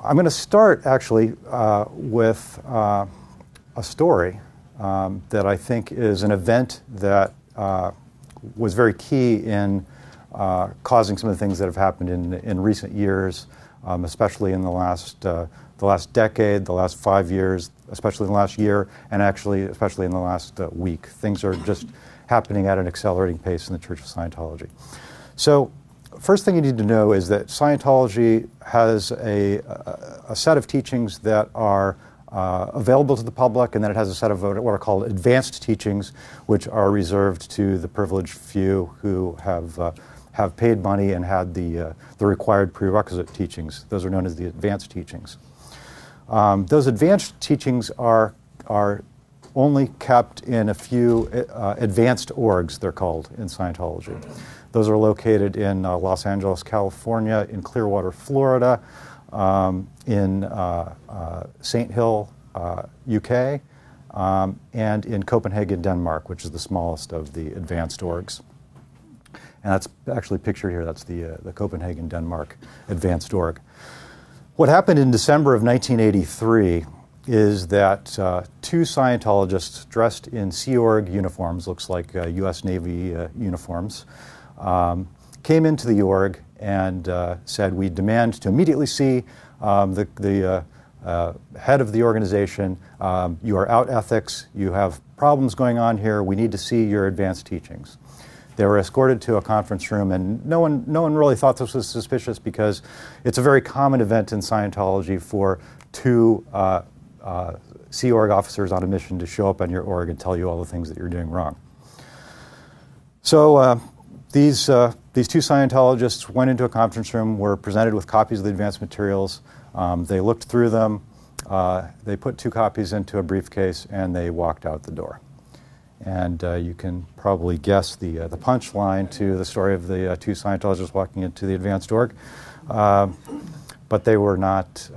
I'm going to start actually with a story that I think is an event that was very key in causing some of the things that have happened in recent years, especially in the last decade, the last 5 years, especially in the last year, and actually especially in the last week. Things are just happening at an accelerating pace in the Church of Scientology. So, first thing you need to know is that Scientology has a set of teachings that are available to the public, and then it has a set of what are called advanced teachings, which are reserved to the privileged few who have paid money and had the required prerequisite teachings. Those are known as the advanced teachings. Those advanced teachings are only kept in a few advanced orgs, they're called, in Scientology. Those are located in Los Angeles, California, in Clearwater, Florida, in St. Hill, UK, and in Copenhagen, Denmark, which is the smallest of the advanced orgs. And that's actually pictured here. That's the Copenhagen, Denmark advanced org. What happened in December of 1983 is that two Scientologists dressed in Sea Org uniforms, looks like U.S. Navy uniforms, came into the org and said, "We demand to immediately see the head of the organization. You are out ethics. You have problems going on here. We need to see your advanced teachings." They were escorted to a conference room, and no one really thought this was suspicious because it's a very common event in Scientology for two Sea Org officers on a mission to show up on your org and tell you all the things that you're doing wrong. So these two Scientologists went into a conference room, were presented with copies of the advanced materials. They looked through them. They put 2 copies into a briefcase, and they walked out the door. And you can probably guess the punchline to the story of the 2 Scientologists walking into the advanced org. But they were not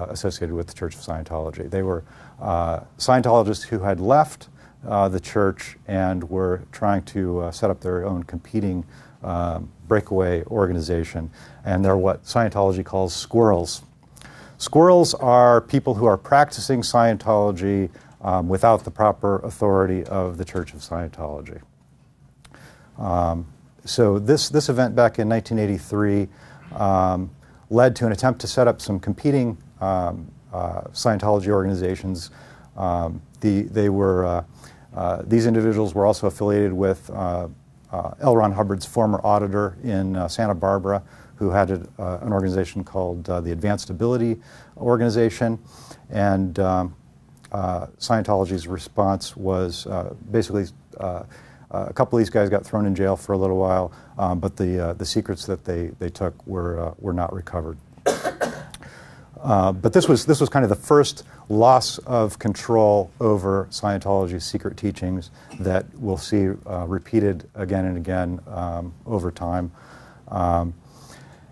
associated with the Church of Scientology. They were Scientologists who had left the church and were trying to set up their own competing breakaway organization. And they're what Scientology calls squirrels. Squirrels are people who are practicing Scientology without the proper authority of the Church of Scientology. So this event back in 1983 led to an attempt to set up some competing Scientology organizations. These individuals were also affiliated with L. Ron Hubbard's former auditor in Santa Barbara, who had an organization called the Advanced Ability Organization. And Scientology's response was basically a couple of these guys got thrown in jail for a little while, but the secrets that they took were not recovered. But this was kind of the first loss of control over Scientology's secret teachings that we'll see repeated again and again over time.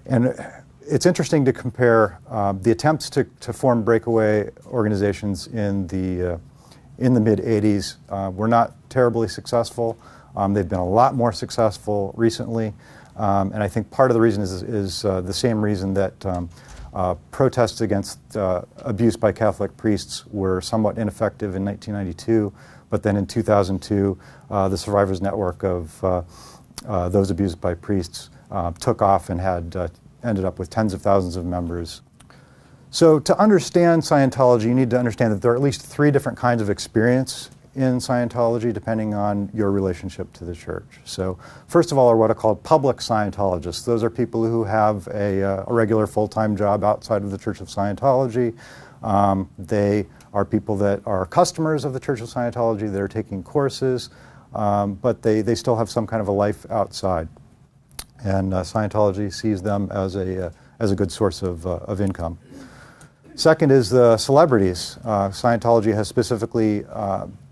And it's interesting to compare the attempts to form breakaway organizations in the mid-'80s were not terribly successful. They've been a lot more successful recently, and I think part of the reason is the same reason that protests against abuse by Catholic priests were somewhat ineffective in 1992, but then in 2002, the Survivors Network of those abused by priests took off and had ended up with tens of thousands of members. So to understand Scientology, you need to understand that there are at least 3 different kinds of experience in Scientology depending on your relationship to the church. So first of all are what are called public Scientologists. Those are people who have a regular full-time job outside of the Church of Scientology. They are people that are customers of the Church of Scientology. They're taking courses, but they still have some kind of a life outside. And Scientology sees them as a good source of income. Second is the celebrities. Scientology has specifically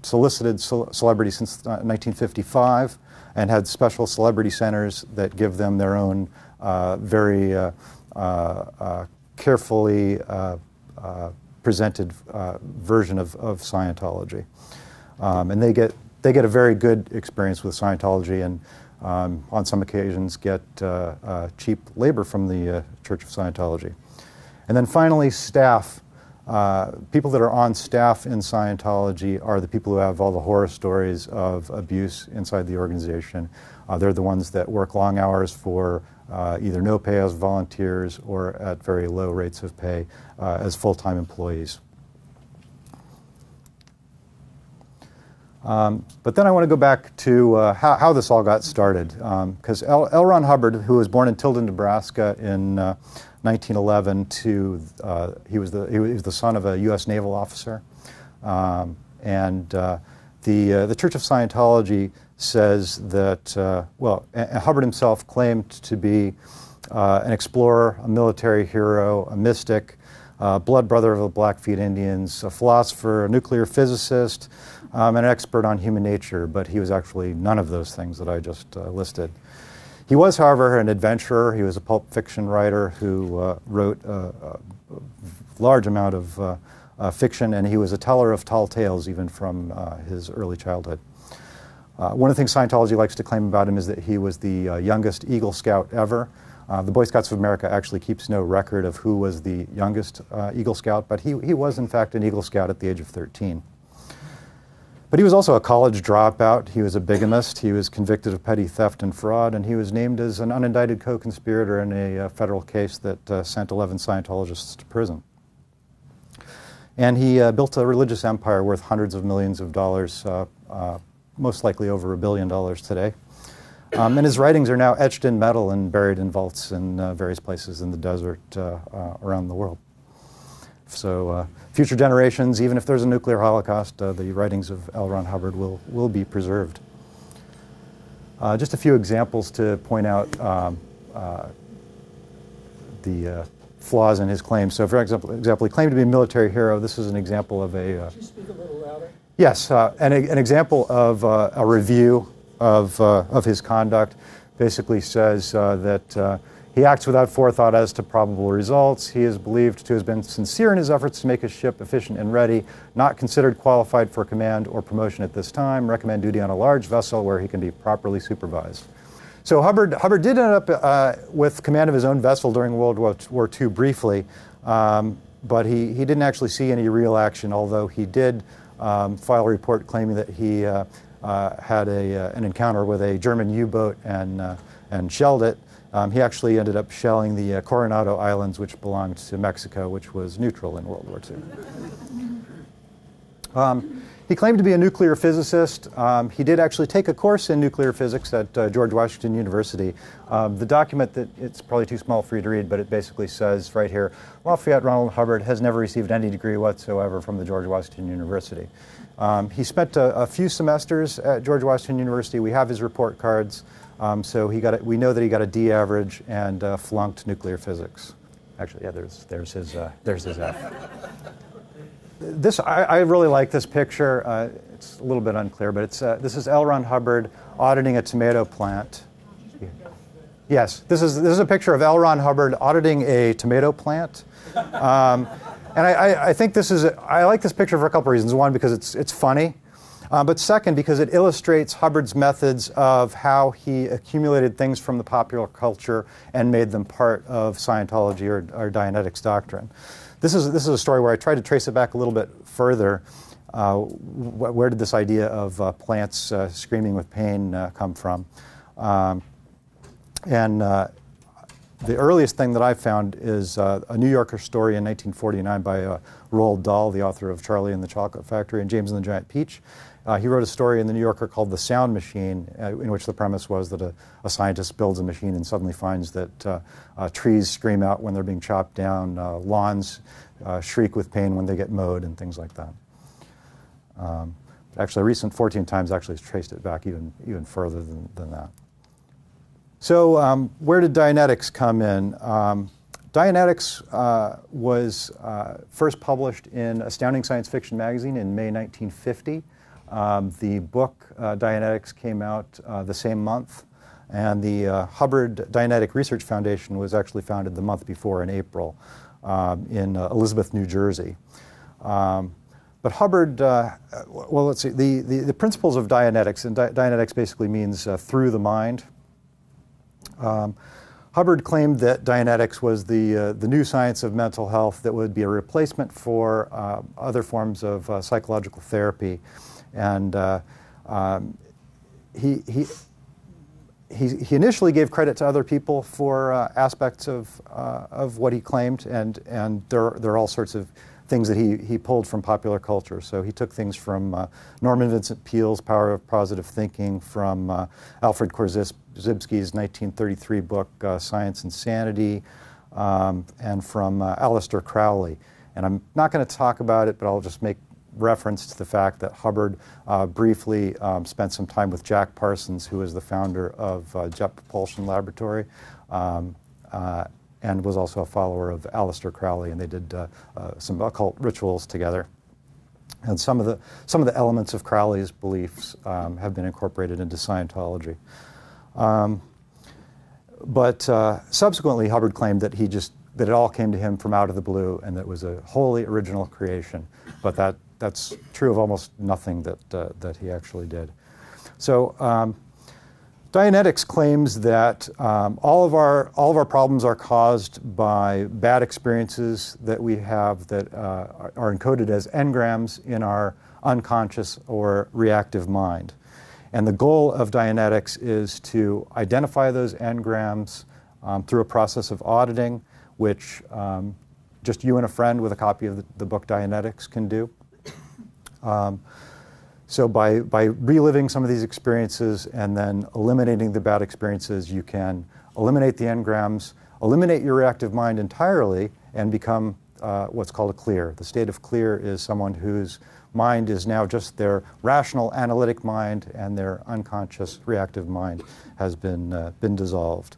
solicited celebrities since 1955 and had special celebrity centers that give them their own very carefully presented version of Scientology. And they get a very good experience with Scientology, and on some occasions get cheap labor from the Church of Scientology. And then finally, staff. People that are on staff in Scientology are the people who have all the horror stories of abuse inside the organization. They're the ones that work long hours for either no pay as volunteers or at very low rates of pay as full-time employees. But then I want to go back to how this all got started, because L. Ron Hubbard, who was born in Tilden, Nebraska in 1911, he was the son of a U.S. naval officer, and the Church of Scientology says that Hubbard himself claimed to be an explorer, a military hero, a mystic, blood brother of the Blackfeet Indians, a philosopher, a nuclear physicist, and an expert on human nature, but he was actually none of those things that I just listed. He was, however, an adventurer. He was a pulp fiction writer who wrote a large amount of fiction, and he was a teller of tall tales even from his early childhood. One of the things Scientology likes to claim about him is that he was the youngest Eagle Scout ever. The Boy Scouts of America actually keeps no record of who was the youngest Eagle Scout, but he was, in fact, an Eagle Scout at the age of 13. But he was also a college dropout. He was a bigamist. He was convicted of petty theft and fraud, and he was named as an unindicted co-conspirator in a federal case that sent 11 Scientologists to prison. And he built a religious empire worth hundreds of millions of dollars, most likely over $1 billion today. And his writings are now etched in metal and buried in vaults in various places in the desert around the world. So future generations, even if there's a nuclear holocaust, the writings of L. Ron Hubbard will be preserved. Just a few examples to point out the flaws in his claims. So for example, he claimed to be a military hero. This is an example of a... Could you speak a little louder? Yes, an example of a review of his conduct basically says that he acts without forethought as to probable results. He is believed to have been sincere in his efforts to make his ship efficient and ready, not considered qualified for command or promotion at this time, recommend duty on a large vessel where he can be properly supervised. So Hubbard did end up with command of his own vessel during World War II briefly, but he didn't actually see any real action, although he did file a report claiming that he had an encounter with a German U-boat and shelled it. He actually ended up shelling the Coronado Islands, which belonged to Mexico, which was neutral in World War II. He claimed to be a nuclear physicist. He did actually take a course in nuclear physics at George Washington University. The document, it's probably too small for you to read, but it basically says right here, Lafayette Ronald Hubbard has never received any degree whatsoever from the George Washington University. He spent a few semesters at George Washington University. We have his report cards. So we know that he got a D average and flunked nuclear physics. Actually, yeah, there's his F. I really like this picture. It's a little bit unclear, but this is L. Ron Hubbard auditing a tomato plant. Yes, this is a picture of L. Ron Hubbard auditing a tomato plant. And I think I like this picture for a couple reasons. One, because it's funny. But second, because it illustrates Hubbard's methods of how he accumulated things from the popular culture and made them part of Scientology or Dianetics doctrine. This is a story where I tried to trace it back a little bit further. Where did this idea of plants screaming with pain come from? And the earliest thing that I found is a New Yorker story in 1949 by Roald Dahl, the author of Charlie and the Chocolate Factory and James and the Giant Peach. He wrote a story in the New Yorker called The Sound Machine, in which the premise was that a scientist builds a machine and suddenly finds that trees scream out when they're being chopped down, lawns shriek with pain when they get mowed, and things like that. Actually, a recent 14 Times actually has traced it back even further than that. So where did Dianetics come in? Dianetics was first published in Astounding Science Fiction magazine in May 1950. The book Dianetics came out the same month, and the Hubbard Dianetic Research Foundation was actually founded the month before in April in Elizabeth, New Jersey. But Hubbard, well, let's see, the principles of Dianetics, and Dianetics basically means through the mind. Hubbard claimed that Dianetics was the new science of mental health that would be a replacement for other forms of psychological therapy. And he initially gave credit to other people for aspects of what he claimed, and there are all sorts of things that he pulled from popular culture. So he took things from Norman Vincent Peale's Power of Positive Thinking, from Alfred Korzybski's 1933 book, Science and Sanity, and from Aleister Crowley. And I'm not going to talk about it, but I'll just make reference to the fact that Hubbard briefly spent some time with Jack Parsons, who is the founder of Jet Propulsion Laboratory, and was also a follower of Aleister Crowley, and they did some occult rituals together. And some of the elements of Crowley's beliefs have been incorporated into Scientology. But subsequently, Hubbard claimed that that it all came to him from out of the blue, and that it was a wholly original creation. But that's true of almost nothing that he actually did. So Dianetics claims that all of our problems are caused by bad experiences that we have that are encoded as engrams in our unconscious or reactive mind. And the goal of Dianetics is to identify those engrams through a process of auditing, which just you and a friend with a copy of the book Dianetics can do. So by reliving some of these experiences and then eliminating the bad experiences, you can eliminate the engrams, eliminate your reactive mind entirely, and become what's called a clear. The state of clear is someone whose mind is now just their rational, analytic mind, and their unconscious, reactive mind has been dissolved.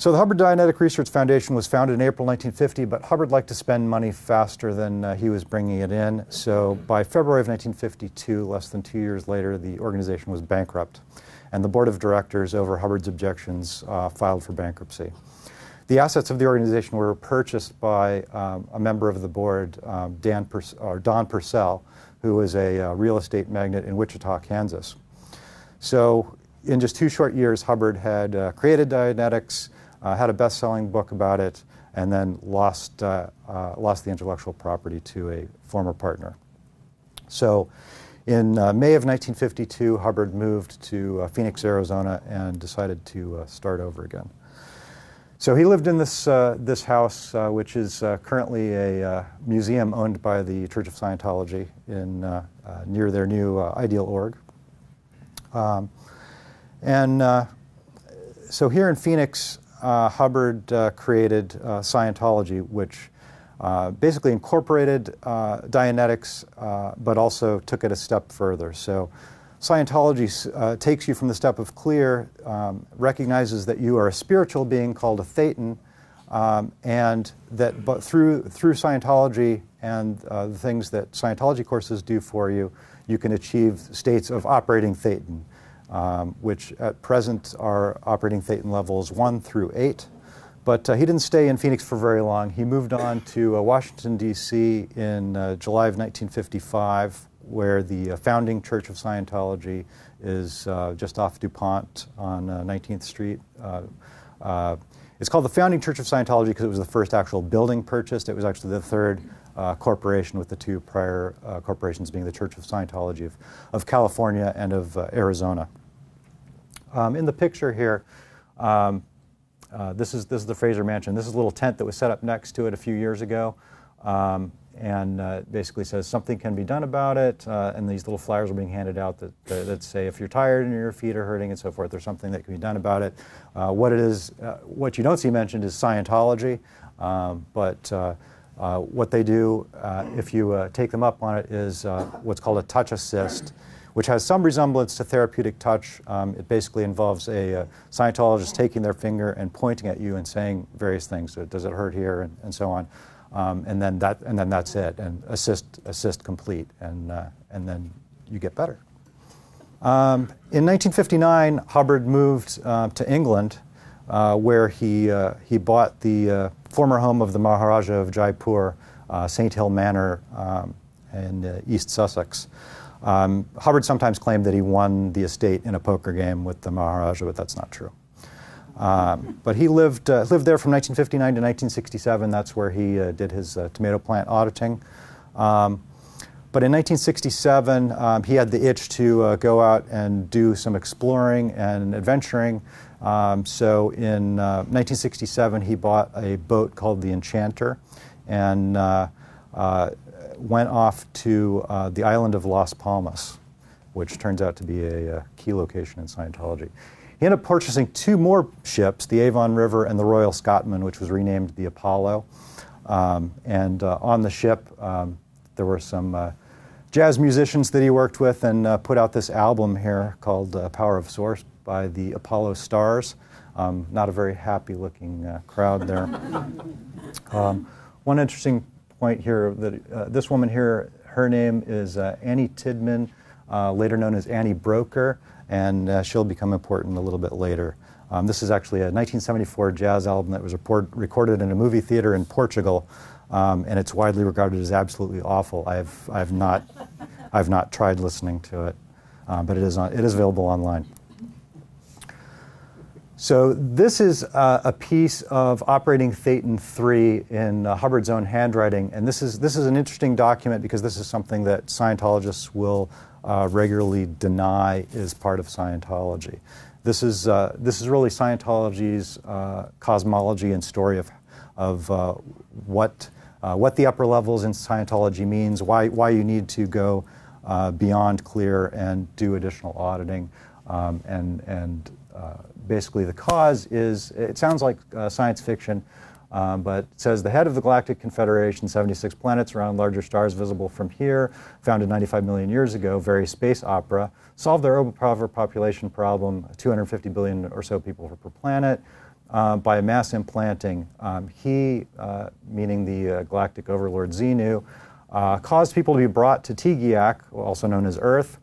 So the Hubbard Dianetic Research Foundation was founded in April 1950, but Hubbard liked to spend money faster than he was bringing it in. So by February of 1952, less than 2 years later, the organization was bankrupt. And the board of directors, over Hubbard's objections, filed for bankruptcy. The assets of the organization were purchased by a member of the board, Don Purcell, who was a real estate magnate in Wichita, Kansas. So in just 2 short years, Hubbard had created Dianetics, had a best-selling book about it, and then lost the intellectual property to a former partner. So in May of 1952, Hubbard moved to Phoenix, Arizona, and decided to start over again. So he lived in this house, which is currently a museum owned by the Church of Scientology near their new Ideal Org. So here in Phoenix, Hubbard created Scientology, which basically incorporated Dianetics, but also took it a step further. So Scientology takes you from the step of clear, recognizes that you are a spiritual being called a thetan, and that but through Scientology and the things that Scientology courses do for you, you can achieve states of operating thetan. Which at present are operating thetan levels 1 through 8. But he didn't stay in Phoenix for very long. He moved on to Washington, D.C. in July of 1955, where the founding Church of Scientology is just off DuPont on 19th Street. It's called the Founding Church of Scientology because it was the first actual building purchased. It was actually the third corporation, with the 2 prior corporations being the Church of Scientology of California and of Arizona. In the picture here, this is the Fraser Mansion. This is a little tent that was set up next to it a few years ago, and basically says something can be done about it. And these little flyers are being handed out that say if you're tired and your feet are hurting and so forth, there's something that can be done about it. What you don't see mentioned is Scientology, but what they do, if you take them up on it, is what's called a touch assist, which has some resemblance to therapeutic touch. It basically involves a Scientologist taking their finger and pointing at you and saying various things. So does it hurt here, and so on, and then that's it. And assist complete, and then you get better. In 1959, Hubbard moved to England, where he bought the former home of the Maharaja of Jaipur, St. Hill Manor in East Sussex. Hubbard sometimes claimed that he won the estate in a poker game with the Maharaja, but that's not true. But he lived there from 1959 to 1967. That's where he did his tomato plant auditing. But in 1967, he had the itch to go out and do some exploring and adventuring. So in 1967, he bought a boat called the Enchanter and went off to the island of Las Palmas, which turns out to be a key location in Scientology. He ended up purchasing 2 more ships, the Avon River and the Royal Scotsman, which was renamed the Apollo. And on the ship, there were some jazz musicians that he worked with and put out this album here called Power of Source by the Apollo Stars. Not a very happy-looking crowd there. One interesting point here, that this woman here, her name is Annie Tidman, later known as Annie Broker, and she'll become important a little bit later. This is actually a 1974 jazz album that was recorded in a movie theater in Portugal, and it's widely regarded as absolutely awful. I've not tried listening to it, but it is available online. So this is a piece of Operating Thetan 3 in Hubbard's own handwriting, and this is an interesting document because this is something that Scientologists will regularly deny is part of Scientology. This is really Scientology's cosmology and story of what the upper levels in Scientology means, why you need to go beyond clear and do additional auditing, and basically the cause is, it sounds like science fiction, but it says the head of the Galactic Confederation, 76 planets around larger stars visible from here, founded 95 million years ago, very space opera, solved their overpopulation problem, 250 billion or so people per planet, by mass implanting. He, meaning the galactic overlord Xenu, caused people to be brought to Tigiak, also known as Earth,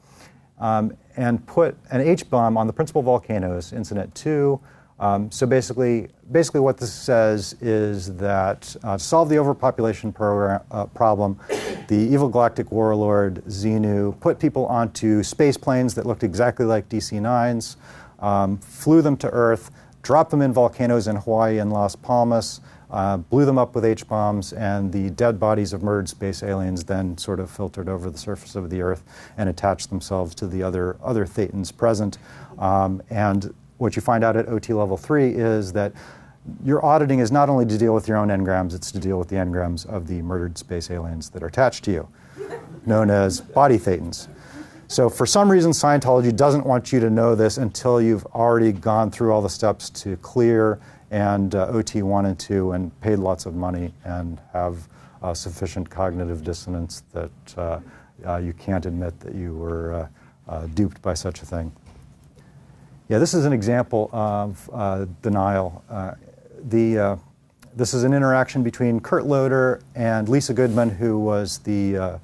and put an H-bomb on the principal volcanoes, Incident 2. So basically what this says is that to solve the overpopulation problem, the evil galactic warlord Xenu put people onto space planes that looked exactly like DC-9s, flew them to Earth, dropped them in volcanoes in Hawaii and Las Palmas, blew them up with H-bombs, and the dead bodies of murdered space aliens then sort of filtered over the surface of the Earth and attached themselves to the other Thetans present. And what you find out at OT Level 3 is that your auditing is not only to deal with your own engrams, it's to deal with the engrams of the murdered space aliens that are attached to you, known as body Thetans. So for some reason, Scientology doesn't want you to know this until you've already gone through all the steps to clear and OT 1 and 2 and paid lots of money and have sufficient cognitive dissonance that you can't admit that you were duped by such a thing. Yeah, this is an example of denial. This is an interaction between Kurt Loder and Lisa Goodman, who was the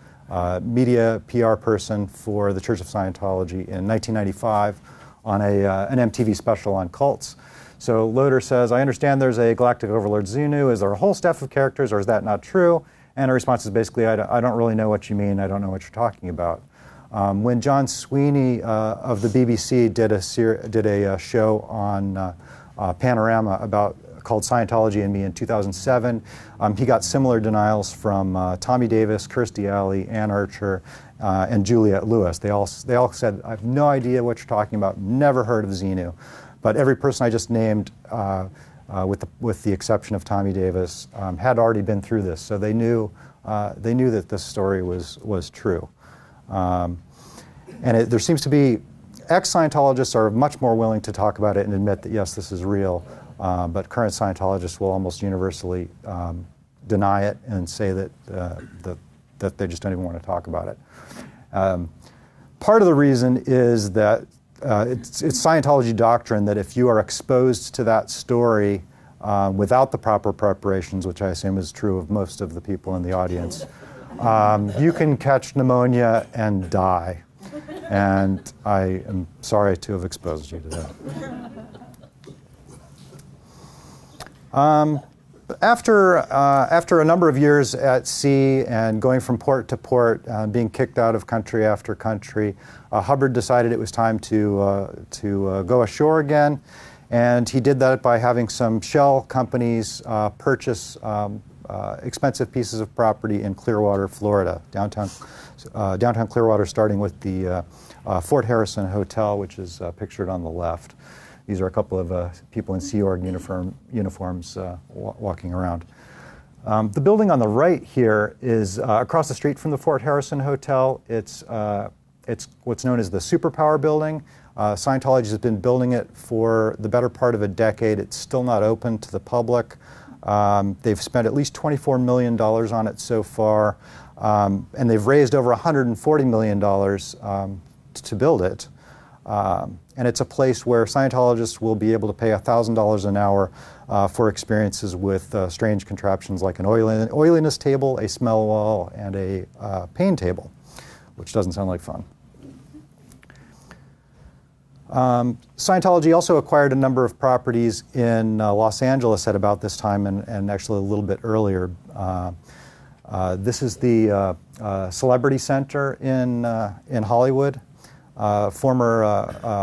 media PR person for the Church of Scientology in 1995 on an MTV special on cults. So Loder says, I understand there's a galactic overlord Xenu. Is there a whole staff of characters, or is that not true? And her response is basically, I don't really know what you mean. I don't know what you're talking about. When John Sweeney of the BBC did a show on Panorama called Scientology and Me in 2007, he got similar denials from Tommy Davis, Kirstie Alley, Ann Archer, and Juliette Lewis. They all said, I have no idea what you're talking about, never heard of Xenu. But every person I just named, with the exception of Tommy Davis, had already been through this, so they knew that this story was true. And there seems to be, ex-Scientologists are much more willing to talk about it and admit that, yes, this is real, but current Scientologists will almost universally deny it and say that they just don't even want to talk about it. Part of the reason is that it's Scientology doctrine that if you are exposed to that story without the proper preparations, which I assume is true of most of the people in the audience, you can catch pneumonia and die. And I am sorry to have exposed you to that. After a number of years at sea and going from port to port, being kicked out of country after country, Hubbard decided it was time to go ashore again, and he did that by having some shell companies purchase expensive pieces of property in Clearwater, Florida, downtown Clearwater, starting with the Fort Harrison Hotel, which is pictured on the left. These are a couple of people in Sea Org uniforms walking around. The building on the right here is across the street from the Fort Harrison Hotel. It's what's known as the Superpower Building. Scientology has been building it for the better part of a decade. It's still not open to the public. They've spent at least $24 million on it so far, and they've raised over $140 million to build it. And it's a place where Scientologists will be able to pay $1,000 an hour for experiences with strange contraptions like an oiliness table, a smell wall, and a pain table, which doesn't sound like fun. Scientology also acquired a number of properties in Los Angeles at about this time, and actually a little bit earlier. This is the Celebrity Center in Hollywood. Former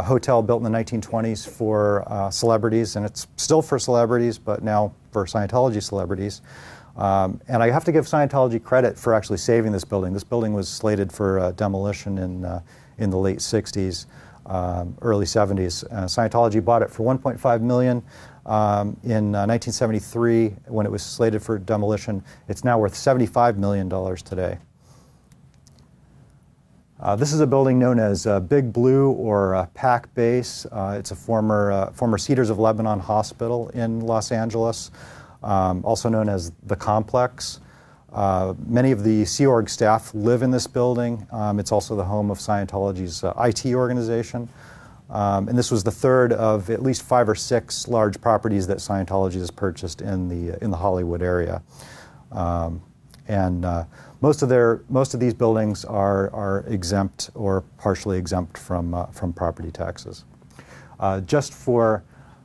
hotel built in the 1920s for celebrities, and it's still for celebrities, but now for Scientology celebrities. And I have to give Scientology credit for actually saving this building. This building was slated for demolition in the late 60s, early 70s. Scientology bought it for $1.5 million in 1973 when it was slated for demolition. It's now worth $75 million today. This is a building known as Big Blue or Pac Base. It's a former Cedars of Lebanon hospital in Los Angeles, also known as the Complex. Many of the Sea Org staff live in this building. It's also the home of Scientology's IT organization. And this was the third of at least 5 or 6 large properties that Scientology has purchased in the Hollywood area. Most of these buildings are exempt or partially exempt from property taxes. Just for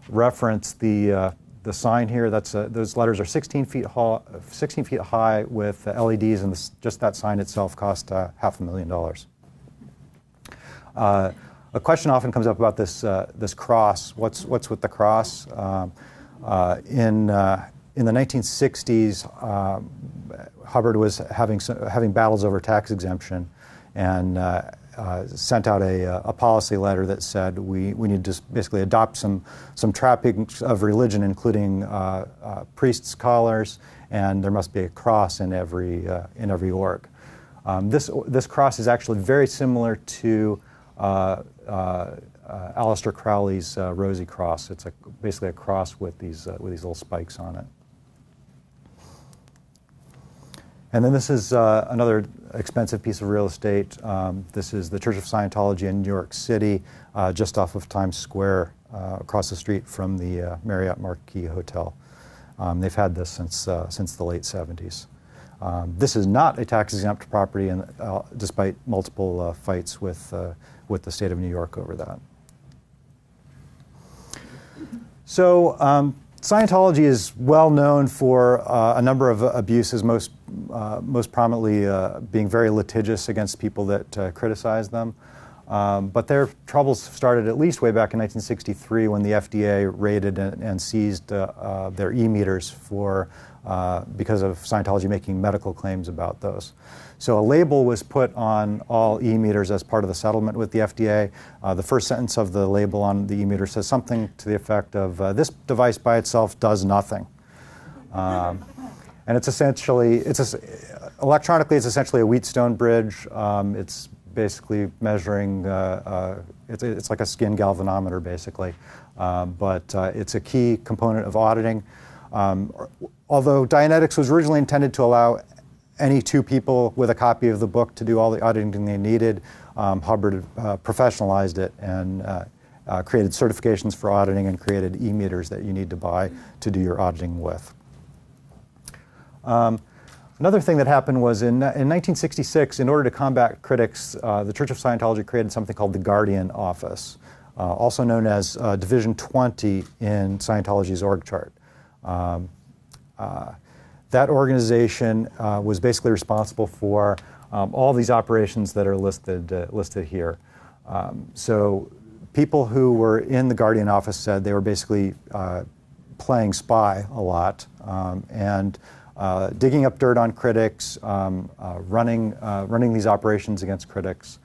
reference, the sign here, those letters are 16 feet high with LEDs, and just that sign itself cost $500,000. A question often comes up about this cross. What's with the cross? In the 1960s, Hubbard was having battles over tax exemption, and sent out a policy letter that said we need to basically adopt some trappings of religion, including priests' collars, and there must be a cross in every org. This cross is actually very similar to Aleister Crowley's Rosy Cross. It's basically a cross with these little spikes on it. And then this is another expensive piece of real estate. This is the Church of Scientology in New York City, just off of Times Square, across the street from the Marriott Marquis Hotel. They've had this since the late 70s. This is not a tax-exempt property, and despite multiple fights with the state of New York over that. So Scientology is well known for a number of abuses, most prominently being very litigious against people that criticize them. But their troubles started at least way back in 1963 when the FDA raided and seized their e-meters because of Scientology making medical claims about those. So a label was put on all e-meters as part of the settlement with the FDA. The first sentence of the label on the e-meter says something to the effect of, this device by itself does nothing. And it's electronically, it's essentially a Wheatstone bridge. It's basically measuring, it's like a skin galvanometer, basically. But it's a key component of auditing. Although Dianetics was originally intended to allow any 2 people with a copy of the book to do all the auditing they needed, Hubbard professionalized it and created certifications for auditing and created e-meters that you need to buy to do your auditing with. Another thing that happened was in 1966, in order to combat critics, the Church of Scientology created something called the Guardian Office, also known as Division 20 in Scientology's org chart. that organization was basically responsible for all these operations that are listed here. So people who were in the Guardian office said they were basically playing spy a lot and digging up dirt on critics, running these operations against critics.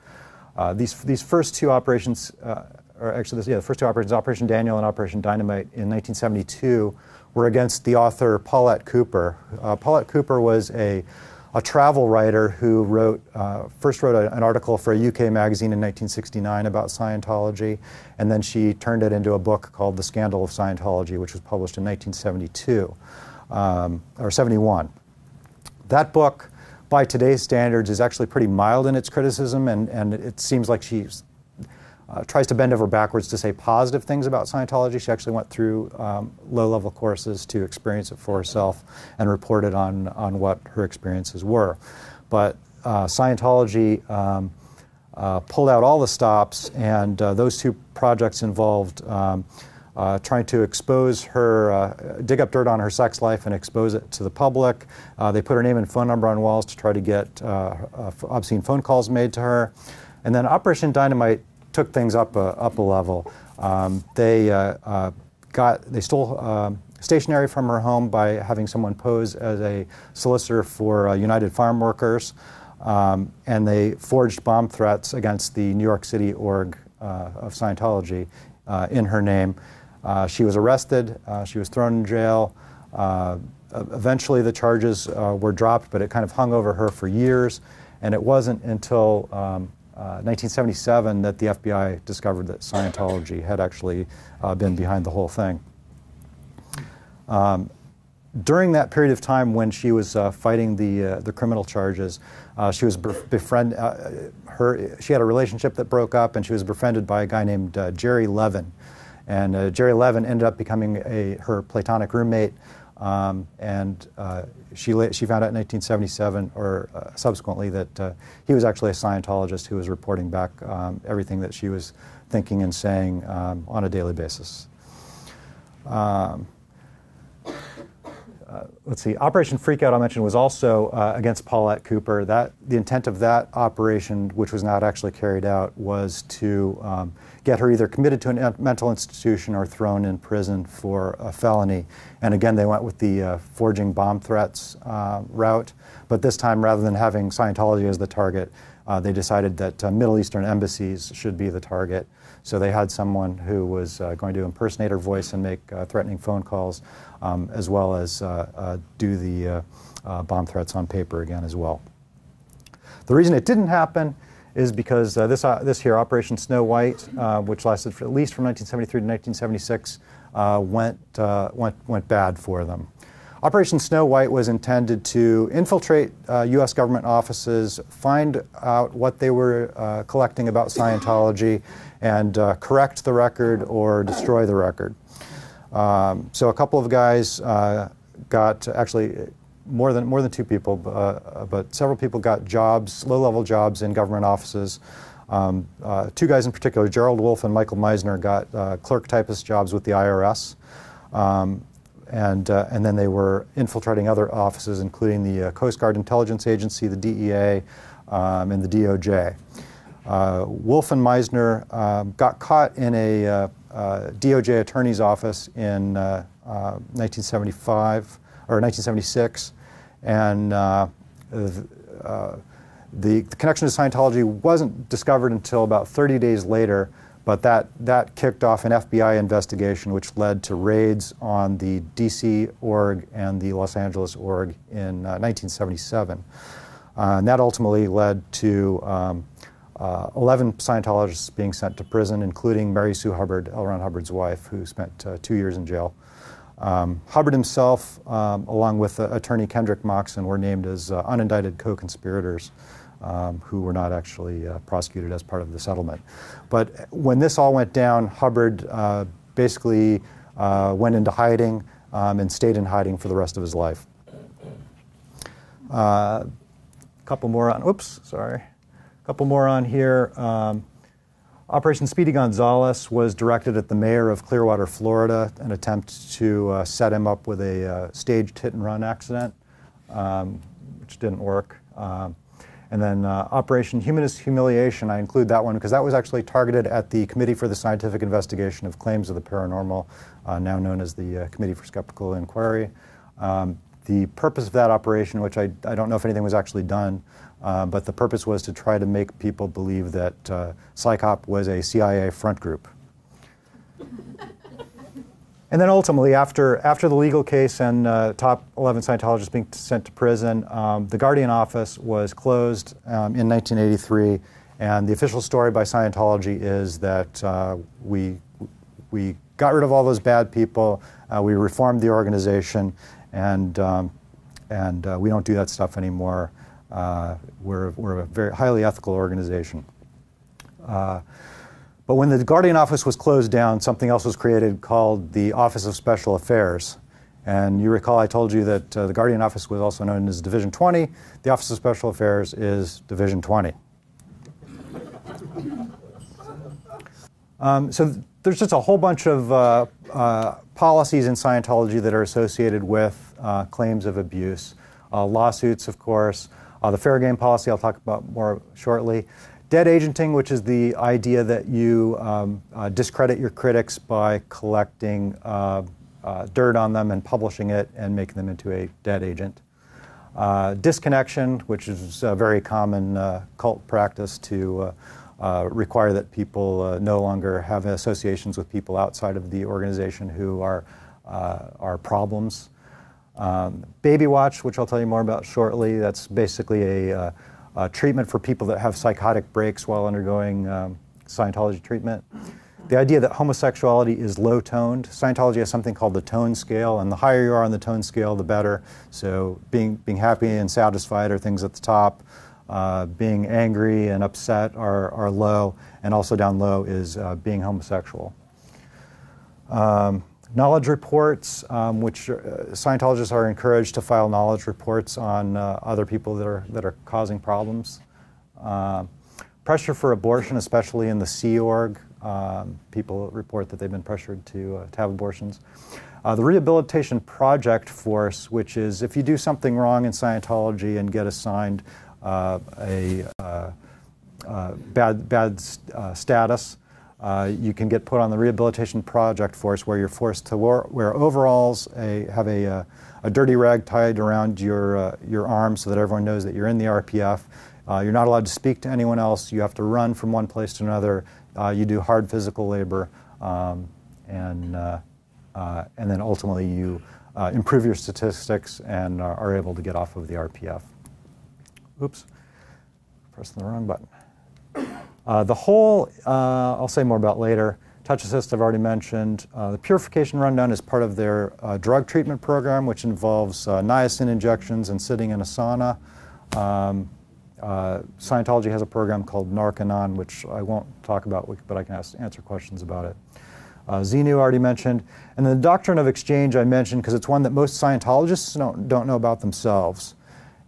These first two operations, the first two operations, Operation Daniel and Operation Dynamite in 1972, were against the author Paulette Cooper. Paulette Cooper was a travel writer who first wrote an article for a UK magazine in 1969 about Scientology, and then she turned it into a book called The Scandal of Scientology, which was published in 1972, or 71. That book, by today's standards, is actually pretty mild in its criticism, and it seems like she tries to bend over backwards to say positive things about Scientology. She actually went through low-level courses to experience it for herself and reported on what her experiences were. But Scientology pulled out all the stops, and those two projects involved trying to expose her, dig up dirt on her sex life and expose it to the public. They put her name and phone number on walls to try to get obscene phone calls made to her. And then Operation Dynamite took things up a level. They stole stationery from her home by having someone pose as a solicitor for United Farm Workers, and they forged bomb threats against the New York City org of Scientology in her name. She was arrested. She was thrown in jail. Eventually, the charges were dropped, but it kind of hung over her for years, and it wasn't until 1977 that the FBI discovered that Scientology had actually been behind the whole thing. During that period of time when she was fighting the criminal charges, she was she had a relationship that broke up, and she was befriended by a guy named Jerry Levin. And Jerry Levin ended up becoming her platonic roommate, and she found out in 1977, or subsequently, that he was actually a Scientologist who was reporting back everything that she was thinking and saying on a daily basis. Let's see, Operation Freakout, I mentioned, was also against Paulette Cooper. The intent of that operation, which was not actually carried out, was to get her either committed to a mental institution or thrown in prison for a felony. And again, they went with the forging bomb threats route. But this time, rather than having Scientology as the target, they decided that Middle Eastern embassies should be the target. So they had someone who was going to impersonate her voice and make threatening phone calls, as well as do the bomb threats on paper again as well. The reason it didn't happen is because this here, Operation Snow White, which lasted at least from 1973 to 1976, went bad for them. Operation Snow White was intended to infiltrate U.S. government offices, find out what they were collecting about Scientology, and correct the record or destroy the record. So a couple of guys got, actually more than two people, but several people got jobs, low-level jobs in government offices. Two guys in particular, Gerald Wolfe and Michael Meisner, got clerk typist jobs with the IRS. And then they were infiltrating other offices, including the Coast Guard Intelligence Agency, the DEA, and the DOJ. Wolfe and Meisner got caught in a DOJ attorney's office in 1975 or 1976, and the connection to Scientology wasn't discovered until about 30 days later. But that kicked off an FBI investigation, which led to raids on the D.C. org and the Los Angeles org in 1977. And that ultimately led to 11 Scientologists being sent to prison, including Mary Sue Hubbard, L. Ron Hubbard's wife, who spent 2 years in jail. Hubbard himself, along with attorney Kendrick Moxon, were named as unindicted co-conspirators, who were not actually prosecuted as part of the settlement. But when this all went down, Hubbard basically went into hiding and stayed in hiding for the rest of his life. Couple more on here. Operation Speedy Gonzales was directed at the mayor of Clearwater, Florida, an attempt to set him up with a staged hit-and-run accident, which didn't work. And then Operation Humanist Humiliation, I include that one because that was actually targeted at the Committee for the Scientific Investigation of Claims of the Paranormal, now known as the Committee for Skeptical Inquiry. The purpose of that operation, which I don't know if anything was actually done, but the purpose was to try to make people believe that PsyCop was a CIA front group. And then ultimately, after the legal case and top 11 Scientologists being sent to prison, the Guardian office was closed in 1983, and the official story by Scientology is that we got rid of all those bad people, we reformed the organization, and we don't do that stuff anymore. We're a very highly ethical organization. But when the Guardian office was closed down, something else was created called the Office of Special Affairs. And you recall I told you that the Guardian office was also known as Division 20. The Office of Special Affairs is Division 20. So there's just a whole bunch of policies in Scientology that are associated with claims of abuse. Lawsuits, of course. The fair game policy I'll talk about more shortly. Dead agenting, which is the idea that you discredit your critics by collecting dirt on them and publishing it and making them into a dead agent. Disconnection, which is a very common cult practice to require that people no longer have associations with people outside of the organization who are problems. Baby watch, which I'll tell you more about shortly, that's basically a treatment for people that have psychotic breaks while undergoing Scientology treatment. The idea that homosexuality is low-toned. Scientology has something called the tone scale, and the higher you are on the tone scale, the better. So being happy and satisfied are things at the top. Being angry and upset are low, and also down low is being homosexual. Knowledge reports, which Scientologists are encouraged to file knowledge reports on other people that are causing problems. Pressure for abortion, especially in the Sea Org. People report that they've been pressured to have abortions. The Rehabilitation Project Force, which is if you do something wrong in Scientology and get assigned bad status, you can get put on the Rehabilitation Project Force, where you're forced to wear overalls, have a dirty rag tied around your arm so that everyone knows that you're in the RPF. You're not allowed to speak to anyone else. You have to run from one place to another. You do hard physical labor, and then ultimately you improve your statistics and are able to get off of the RPF. Oops, pressing the wrong button. The whole, I'll say more about later. Touch Assist, I've already mentioned. The Purification Rundown is part of their drug treatment program, which involves niacin injections and sitting in a sauna. Scientology has a program called Narcanon, which I won't talk about, but I can answer questions about it. Xenu already mentioned. And the doctrine of exchange I mentioned because it's one that most Scientologists don't know about themselves.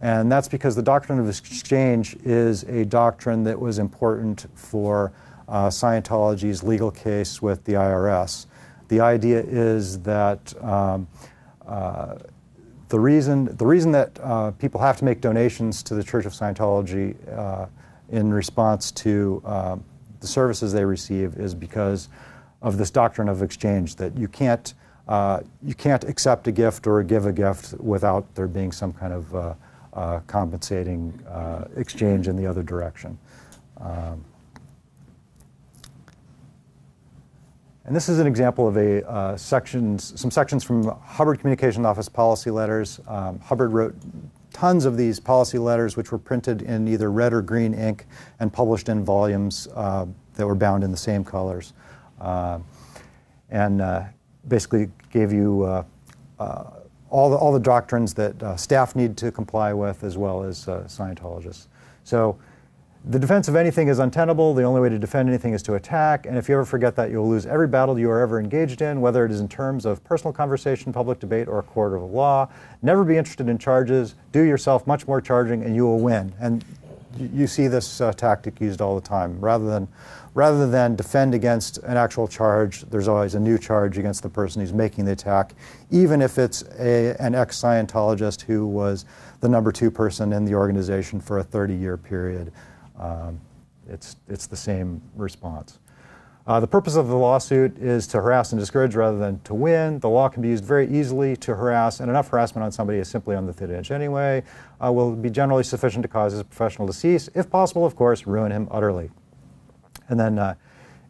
And that's because the doctrine of exchange is a doctrine that was important for Scientology's legal case with the IRS. The idea is that the reason that people have to make donations to the Church of Scientology in response to the services they receive is because of this doctrine of exchange, that you can't accept a gift or give a gift without there being some kind of compensating exchange in the other direction. And this is an example of some sections from Hubbard Communications Office policy letters. Hubbard wrote tons of these policy letters, which were printed in either red or green ink and published in volumes that were bound in the same colors. And basically gave you all the doctrines that staff need to comply with, as well as Scientologists. So the defense of anything is untenable. The only way to defend anything is to attack. And if you ever forget that, you'll lose every battle you are ever engaged in, whether it is in terms of personal conversation, public debate, or a court of law. Never be interested in charges. Do yourself much more charging, and you will win. And you see this tactic used all the time. Rather than defend against an actual charge, there's always a new charge against the person who's making the attack, even if it's an ex-Scientologist who was the number 2 person in the organization for a 30-year period. It's the same response. The purpose of the lawsuit is to harass and discourage rather than to win. The law can be used very easily to harass, and enough harassment on somebody is simply on the thin edge anyway, will be generally sufficient to cause his professional decease. If possible, of course, ruin him utterly. And then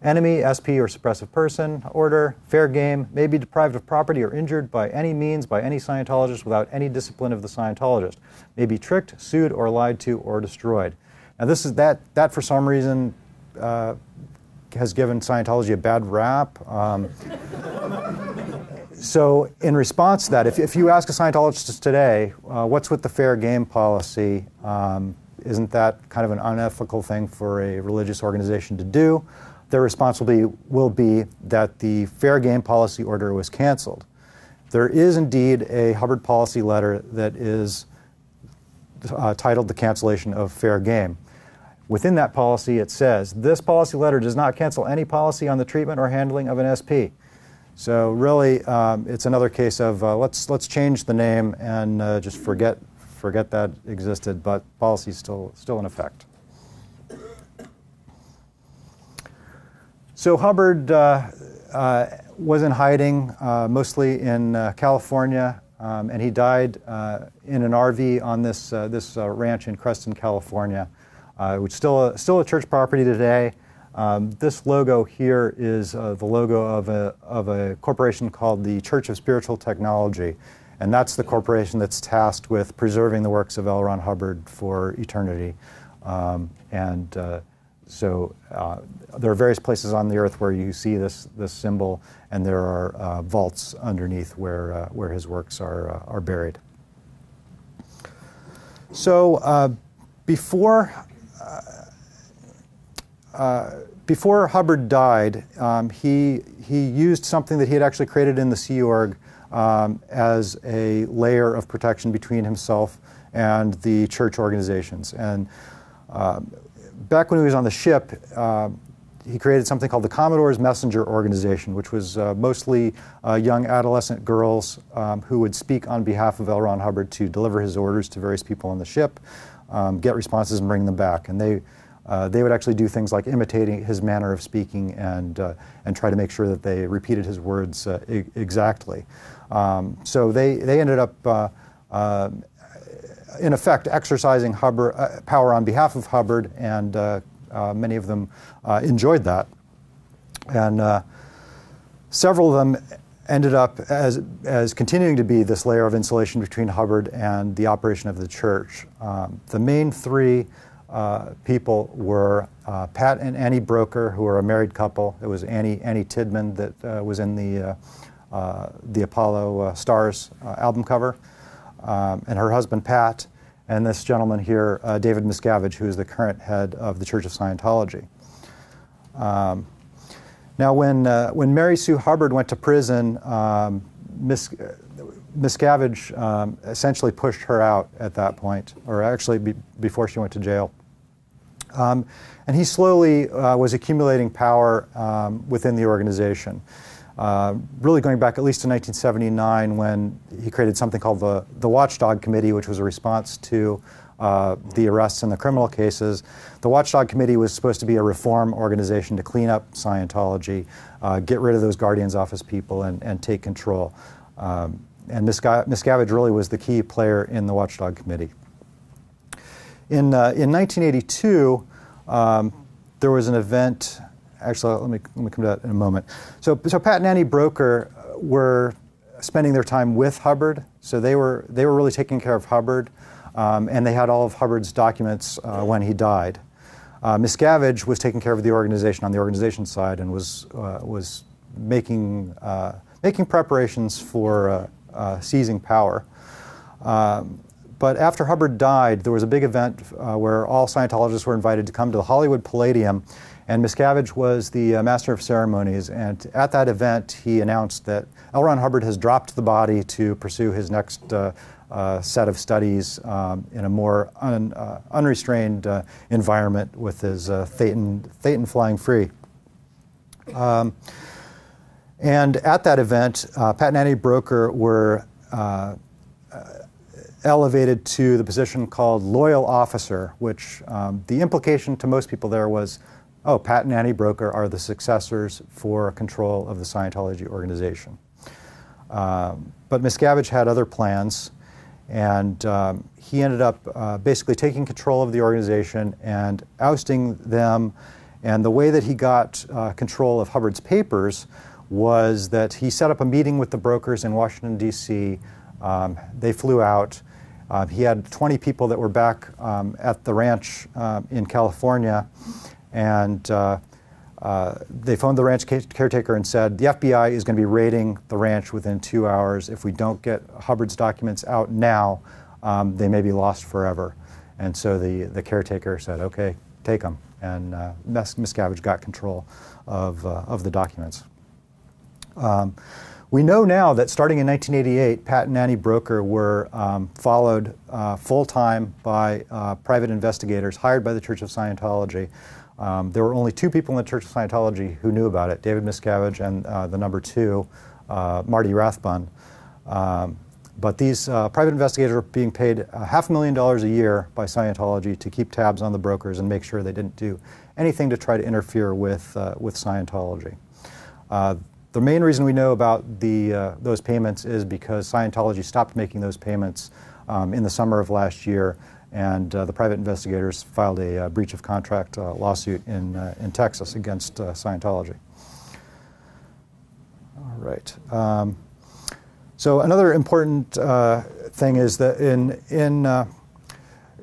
enemy, SP, or suppressive person, order, fair game, may be deprived of property or injured by any means by any Scientologist without any discipline of the Scientologist, may be tricked, sued, or lied to, or destroyed. Now this is that for some reason has given Scientology a bad rap. So in response to that, if you ask a Scientologist today, what's with the fair game policy, isn't that kind of an unethical thing for a religious organization to do? Their response will be that the fair game policy order was canceled. There is indeed a Hubbard policy letter that is titled The Cancellation of Fair Game. Within that policy, it says, this policy letter does not cancel any policy on the treatment or handling of an SP. So really, it's another case of let's change the name and just forget that existed, but policy is still in effect. So Hubbard was in hiding, mostly in California, and he died in an RV on this ranch in Creston, California, which is still a church property today. This logo here is the logo of a corporation called the Church of Spiritual Technology, and that's the corporation that's tasked with preserving the works of L. Ron Hubbard for eternity. So there are various places on the earth where you see this symbol, and there are vaults underneath where his works are buried. So before Hubbard died, he used something that he had actually created in the Sea Org as a layer of protection between himself and the church organizations. And back when he was on the ship, he created something called the Commodore's Messenger Organization, which was mostly young adolescent girls who would speak on behalf of L. Ron Hubbard to deliver his orders to various people on the ship, get responses, and bring them back. And they would actually do things like imitating his manner of speaking and try to make sure that they repeated his words exactly. So they ended up, in effect, exercising power on behalf of Hubbard, and many of them enjoyed that. And several of them ended up as continuing to be this layer of insulation between Hubbard and the operation of the church. The main 3 people were Pat and Annie Broker, who were a married couple. It was Annie Tidman that was in the Apollo Stars album cover, and her husband Pat, and this gentleman here, David Miscavige, who is the current head of the Church of Scientology. Now, when Mary Sue Hubbard went to prison, Miscavige essentially pushed her out at that point, or actually before she went to jail. And he slowly was accumulating power within the organization, really going back at least to 1979, when he created something called the Watchdog Committee, which was a response to the arrests and the criminal cases. The Watchdog Committee was supposed to be a reform organization to clean up Scientology, get rid of those guardian's office people, and take control. And Miscavige really was the key player in the Watchdog Committee. In 1982, there was an event. Actually, let me come to that in a moment. So Pat and Annie Broker were spending their time with Hubbard, so they were really taking care of Hubbard, and they had all of Hubbard's documents when he died. Miscavige was taking care of the organization on the organization side and was making preparations for seizing power. But after Hubbard died, there was a big event where all Scientologists were invited to come to the Hollywood Palladium, and Miscavige was the master of ceremonies. And at that event, he announced that L. Ron Hubbard has dropped the body to pursue his next set of studies in a more unrestrained environment with his Thetan flying free. And at that event, Patent broker were elevated to the position called loyal officer, which the implication to most people there was, oh, patent broker are the successors for control of the Scientology organization. But Miscavige had other plans, and he ended up basically taking control of the organization and ousting them. And the way that he got control of Hubbard's papers was that he set up a meeting with the brokers in Washington, D.C. They flew out. He had 20 people that were back at the ranch in California, and they phoned the ranch caretaker and said, the FBI is going to be raiding the ranch within 2 hours. If we don't get Hubbard's documents out now, they may be lost forever. And so the caretaker said, okay, take them. And Miscavige got control of the documents. We know now that starting in 1988, Patent broker were followed full-time by private investigators hired by the Church of Scientology. There were only 2 people in the Church of Scientology who knew about it, David Miscavige and the number 2, Marty Rathbun. But these private investigators were being paid $500,000 a year by Scientology to keep tabs on the brokers and make sure they didn't do anything to try to interfere with Scientology. The main reason we know about those payments is because Scientology stopped making those payments in the summer of last year, and the private investigators filed a breach of contract lawsuit in Texas against Scientology. All right. So another important thing is that in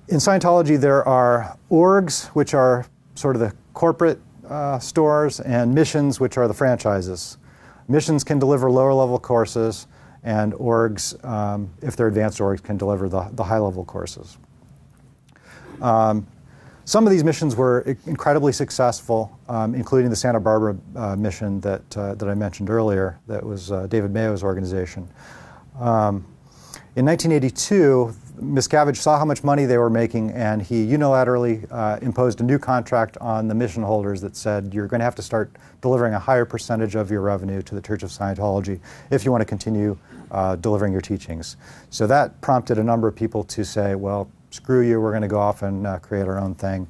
Scientology there are orgs, which are sort of the corporate stores, and missions, which are the franchises. Missions can deliver lower-level courses, and orgs, if they're advanced orgs, can deliver the high-level courses. Some of these missions were incredibly successful, including the Santa Barbara mission that I mentioned earlier. That was David Mayo's organization. In 1982, Miscavige saw how much money they were making, and he unilaterally imposed a new contract on the mission holders that said, you're going to have to start delivering a higher percentage of your revenue to the Church of Scientology if you want to continue delivering your teachings. So that prompted a number of people to say, well, screw you, we're going to go off and create our own thing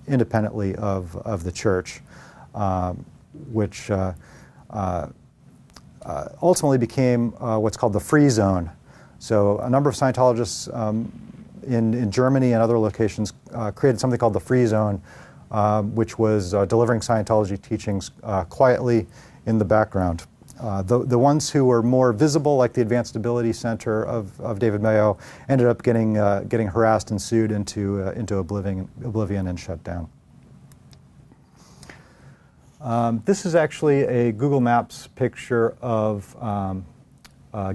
independently of the church, which ultimately became what's called the free zone. So a number of Scientologists in Germany and other locations created something called the free zone, which was delivering Scientology teachings quietly in the background. The ones who were more visible, like the Advanced Ability Center of David Mayo, ended up getting harassed and sued into oblivion and shut down. This is actually a Google Maps picture of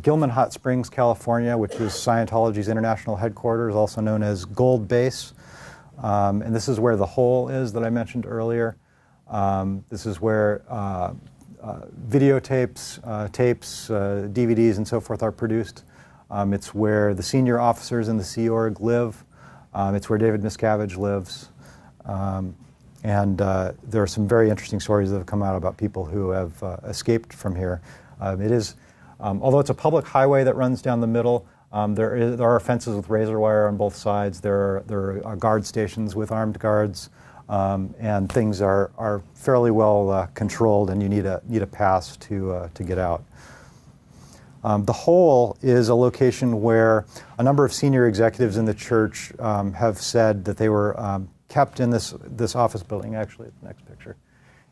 Gilman Hot Springs, California, which is Scientology's international headquarters, also known as Gold Base. And this is where the hole is that I mentioned earlier. This is where videotapes, tapes, DVDs, and so forth are produced. It's where the senior officers in the Sea Org live. It's where David Miscavige lives. And there are some very interesting stories that have come out about people who have escaped from here. It is, although it's a public highway that runs down the middle, there are fences with razor wire on both sides. There are guard stations with armed guards, and things are fairly well controlled, and you need a pass to get out. The Hole is a location where a number of senior executives in the church have said that they were kept in this office building. Actually, the next picture.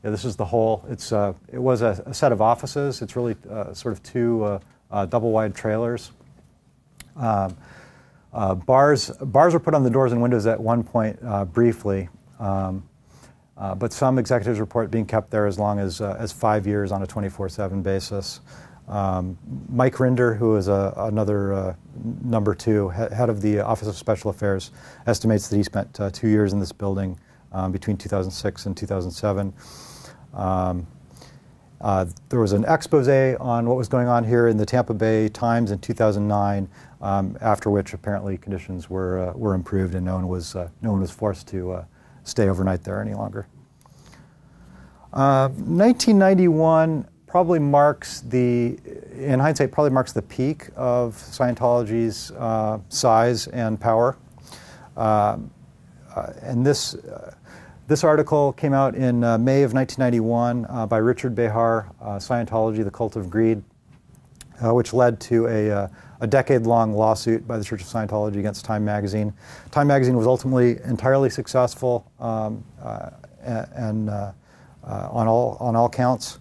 Yeah, this is the Hole. It was a set of offices. It's really sort of two double-wide trailers. Bars were put on the doors and windows at one point briefly, but some executives report being kept there as long as 5 years on a 24/7 basis. Mike Rinder, who is another number 2, head of the Office of Special Affairs, estimates that he spent 2 years in this building between 2006 and 2007. There was an expose on what was going on here in the Tampa Bay Times in 2009, after which apparently conditions were improved and no one was forced to stay overnight there any longer. 1991 probably marks in hindsight, probably marks the peak of Scientology's size and power. And this article came out in May of 1991 by Richard Behar, Scientology, The Cult of Greed, which led to a decade-long lawsuit by the Church of Scientology against Time Magazine. Time Magazine was ultimately entirely successful and on all counts.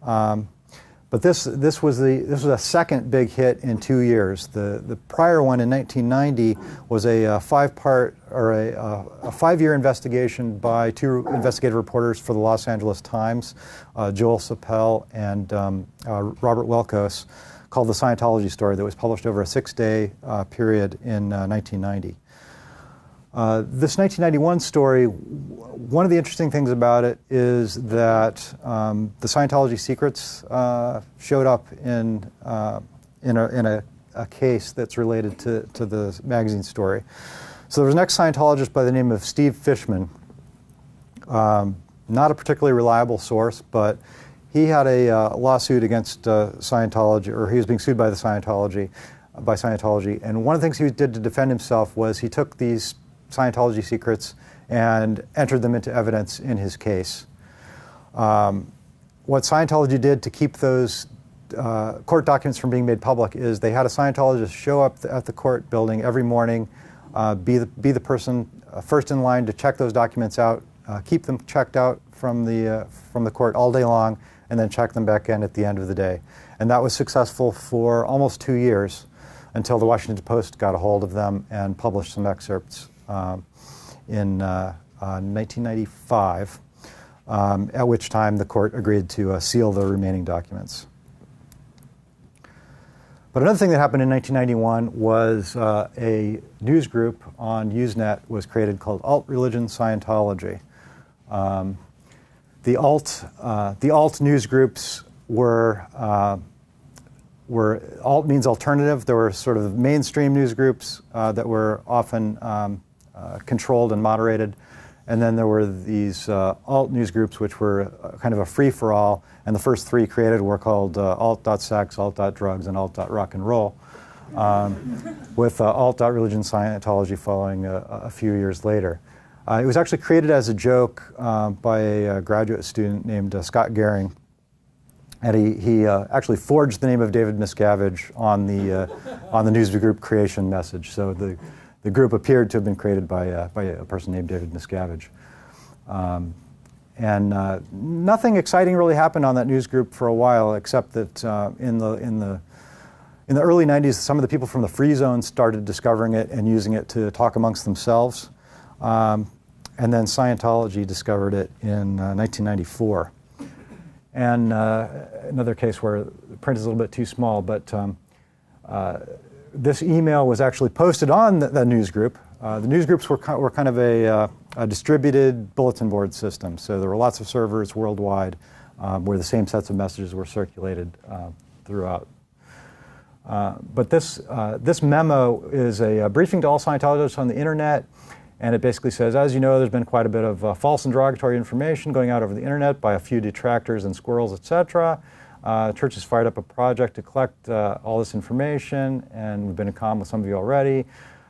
But this was a second big hit in 2 years. The prior one in 1990 was a five-year investigation by two investigative reporters for the Los Angeles Times, Joel Sapel and Robert Welkos, called The Scientology Story, that was published over a 6-day period in 1990. This 1991 story, one of the interesting things about it is that the Scientology secrets showed up in a case that's related to the magazine story. So there was an ex-Scientologist by the name of Steve Fishman, not a particularly reliable source, but he had a lawsuit against Scientology, or he was being sued by Scientology, and one of the things he did to defend himself was he took these Scientology secrets and entered them into evidence in his case. What Scientology did to keep those court documents from being made public is they had a Scientologist show up at the court building every morning, be the person first in line to check those documents out, keep them checked out from the court all day long, and then check them back in at the end of the day. And that was successful for almost 2 years until the Washington Post got a hold of them and published some excerpts in 1995, at which time the court agreed to seal the remaining documents. But another thing that happened in 1991 was a news group on Usenet was created called Alt Religion Scientology. The alt news groups were alt means alternative. There were sort of mainstream news groups that were often controlled and moderated. And then there were these alt news groups which were kind of a free-for-all. And the first three created were called alt.sex, alt.drugs, and alt.rock'n'roll, with alt.religion Scientology following a few years later. It was actually created as a joke by a graduate student named Scott Gehring. And he actually forged the name of David Miscavige on the news group creation message. So the group appeared to have been created by a person named David Miscavige. And nothing exciting really happened on that news group for a while, except that in the early 90s, some of the people from the free zone started discovering it and using it to talk amongst themselves. And then Scientology discovered it in 1994. And another case where the print is a little bit too small, but this email was actually posted on the news group. The news groups were kind of a distributed bulletin board system. So there were lots of servers worldwide where the same sets of messages were circulated throughout. But this memo is a briefing to all Scientologists on the internet. And it basically says, as you know, there's been quite a bit of false and derogatory information going out over the internet by a few detractors and squirrels, etc. The church has fired up a project to collect all this information, and we've been in common with some of you already.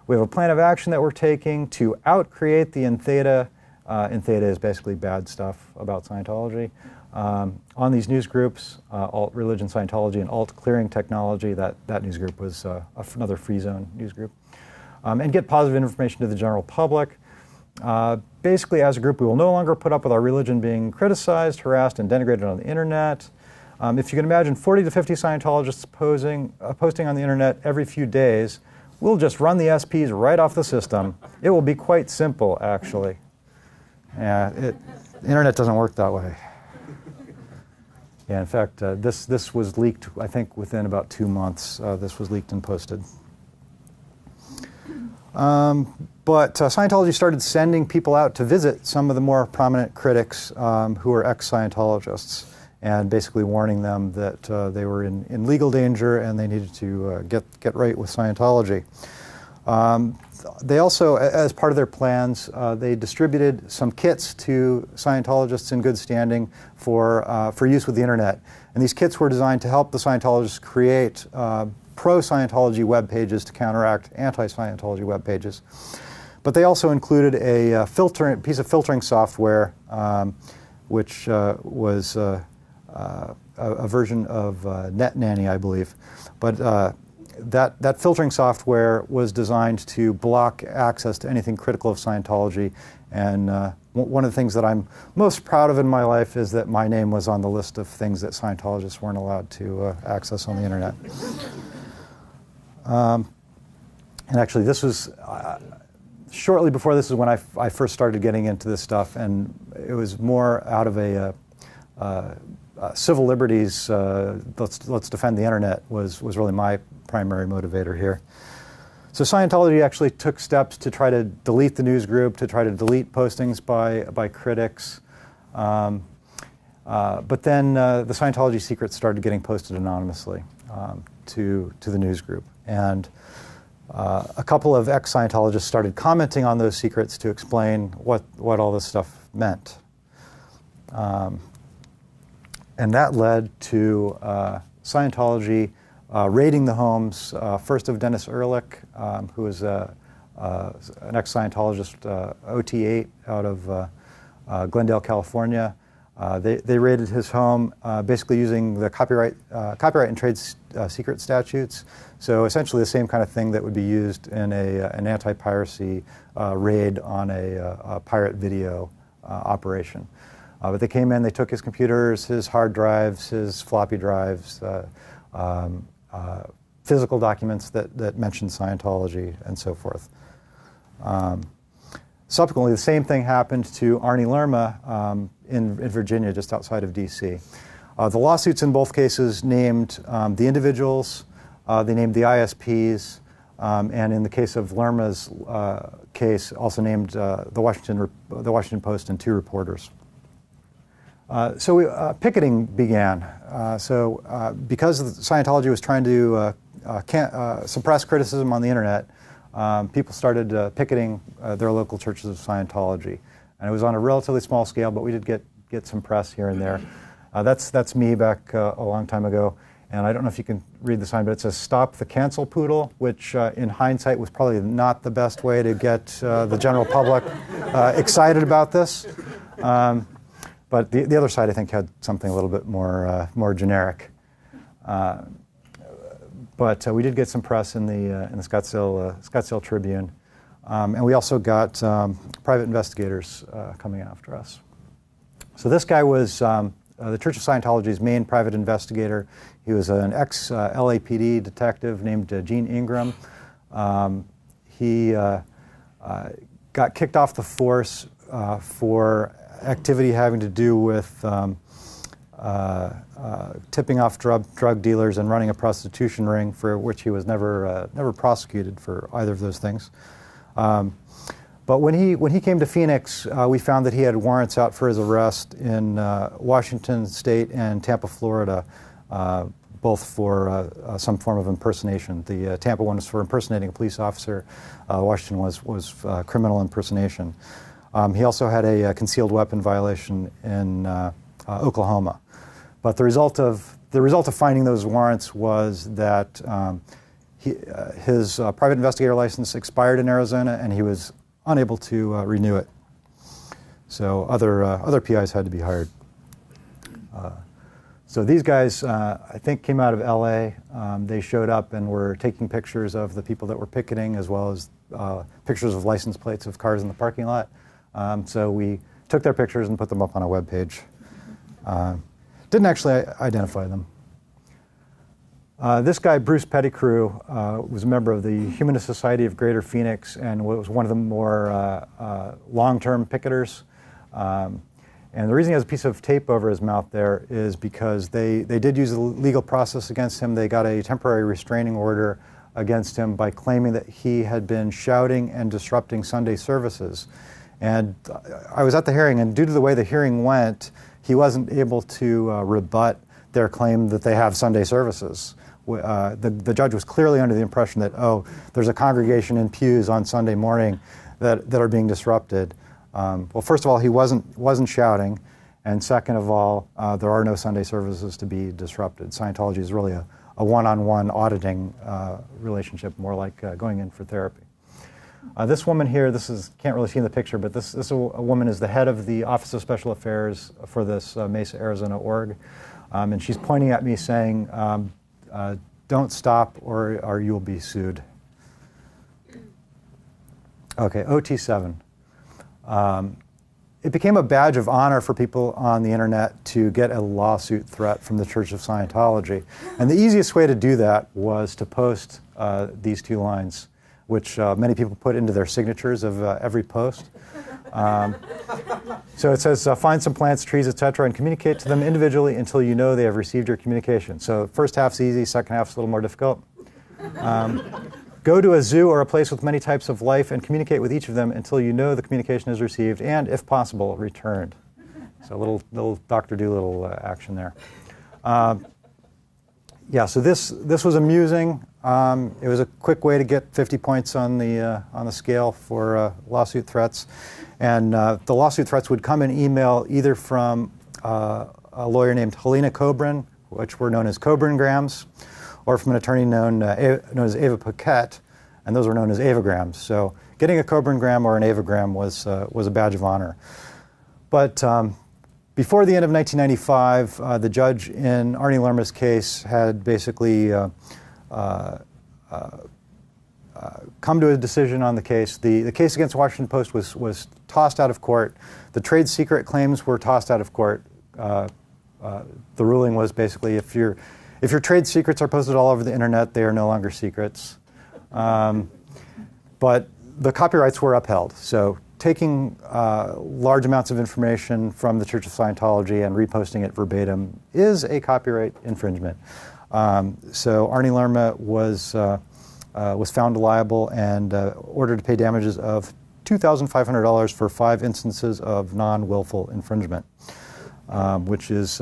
We have a plan of action that we're taking to out-create the Entheta. Entheta is basically bad stuff about Scientology. On these news groups, Alt Religion Scientology and Alt Clearing Technology, that news group was another free zone news group. And get positive information to the general public. Basically, as a group, we will no longer put up with our religion being criticized, harassed, and denigrated on the internet. If you can imagine 40 to 50 Scientologists posting on the internet every few days, we'll just run the SPs right off the system. It will be quite simple, actually. The internet doesn't work that way. Yeah, in fact, this was leaked, I think, within about 2 months. This was leaked and posted. But Scientology started sending people out to visit some of the more prominent critics who were ex-Scientologists. and basically warning them that they were in legal danger and they needed to get right with Scientology. They also, as part of their plans, they distributed some kits to Scientologists in good standing for use with the internet. And these kits were designed to help the Scientologists create pro-Scientology web pages to counteract anti-Scientology web pages. But they also included a piece of filtering software, which was a version of Net Nanny, I believe. But that filtering software was designed to block access to anything critical of Scientology. And one of the things that I'm most proud of in my life is that my name was on the list of things that Scientologists weren't allowed to access on the internet. And actually, this was shortly before this is when I first started getting into this stuff, and it was more out of a civil liberties, let's defend the internet was really my primary motivator here. So Scientology actually took steps to try to delete the news group, to try to delete postings by critics. But then the Scientology secrets started getting posted anonymously to the news group. And a couple of ex-Scientologists started commenting on those secrets to explain what all this stuff meant. And that led to Scientology raiding the homes, first of Dennis Ehrlich, who was an ex-Scientologist, OT8, out of Glendale, California. They raided his home basically using the copyright and trade secret statutes. So essentially the same kind of thing that would be used in an anti-piracy raid on a pirate video operation. But they came in, they took his computers, his hard drives, his floppy drives, physical documents that mentioned Scientology, and so forth. Subsequently, the same thing happened to Arnie Lerma in Virginia, just outside of D.C. The lawsuits in both cases named the individuals, they named the ISPs, and in the case of Lerma's case, also named the Washington Post and 2 reporters. So picketing began. Because Scientology was trying to suppress criticism on the internet, people started picketing their local churches of Scientology. And it was on a relatively small scale, but we did get some press here and there. That's me back a long time ago. And I don't know if you can read the sign, but it says "Stop the Cancel Poodle," which in hindsight was probably not the best way to get the general public excited about this. But the other side, I think, had something a little bit more generic. But we did get some press in the Scottsdale Tribune, and we also got private investigators coming after us. So this guy was the Church of Scientology's main private investigator. He was an ex-LAPD detective named Gene Ingram. He got kicked off the force for activity having to do with tipping off drug dealers and running a prostitution ring, for which he was never prosecuted for either of those things. But when he came to Phoenix, we found that he had warrants out for his arrest in Washington State and Tampa, Florida, both for some form of impersonation. The Tampa one was for impersonating a police officer. Washington was criminal impersonation. He also had a concealed weapon violation in Oklahoma. But the result of finding those warrants was that his private investigator license expired in Arizona, and he was unable to renew it. So other PIs had to be hired. So these guys, I think, came out of L.A. They showed up and were taking pictures of the people that were picketing, as well as pictures of license plates of cars in the parking lot. So we took their pictures and put them up on a web page. Didn't actually identify them. This guy, Bruce Pettigrew, was a member of the Humanist Society of Greater Phoenix and was one of the more long-term picketers. And the reason he has a piece of tape over his mouth there is because they did use a legal process against him. They got a temporary restraining order against him by claiming that he had been shouting and disrupting Sunday services. And I was at the hearing, and due to the way the hearing went, he wasn't able to rebut their claim that they have Sunday services. The judge was clearly under the impression that, oh, there's a congregation in pews on Sunday morning that are being disrupted. Well, first of all, he wasn't shouting, and second of all, there are no Sunday services to be disrupted. Scientology is really a one-on-one auditing relationship, more like going in for therapy. This woman here, can't really see in the picture, but this woman is the head of the Office of Special Affairs for this Mesa, Arizona org, and she's pointing at me saying, don't stop or you'll be sued. Okay, OT7. It became a badge of honor for people on the internet to get a lawsuit threat from the Church of Scientology. And the easiest way to do that was to post these two lines, which many people put into their signatures of every post. So it says, find some plants, trees, etc., and communicate to them individually until you know they have received your communication. So first half's easy, second half's a little more difficult. Go to a zoo or a place with many types of life and communicate with each of them until you know the communication is received and, if possible, returned. So a little Dr. Dolittle action there. Yeah, so this was amusing. It was a quick way to get 50 points on the scale for lawsuit threats, and the lawsuit threats would come in email either from a lawyer named Helena Coburn, which were known as Coburn-grams, or from an attorney known as Ava Paquette, and those were known as Avagrams. So getting a Coburn-gram or an Avagram was a badge of honor. But before the end of 1995, the judge in Arnie Lerma's case had basically come to a decision on the case. The case against the Washington Post was tossed out of court. The trade secret claims were tossed out of court. The ruling was basically if your trade secrets are posted all over the internet, they are no longer secrets. But the copyrights were upheld. So taking large amounts of information from the Church of Scientology and reposting it verbatim is a copyright infringement. So Arnie Lerma was found liable and ordered to pay damages of $2,500 for 5 instances of non-willful infringement, which is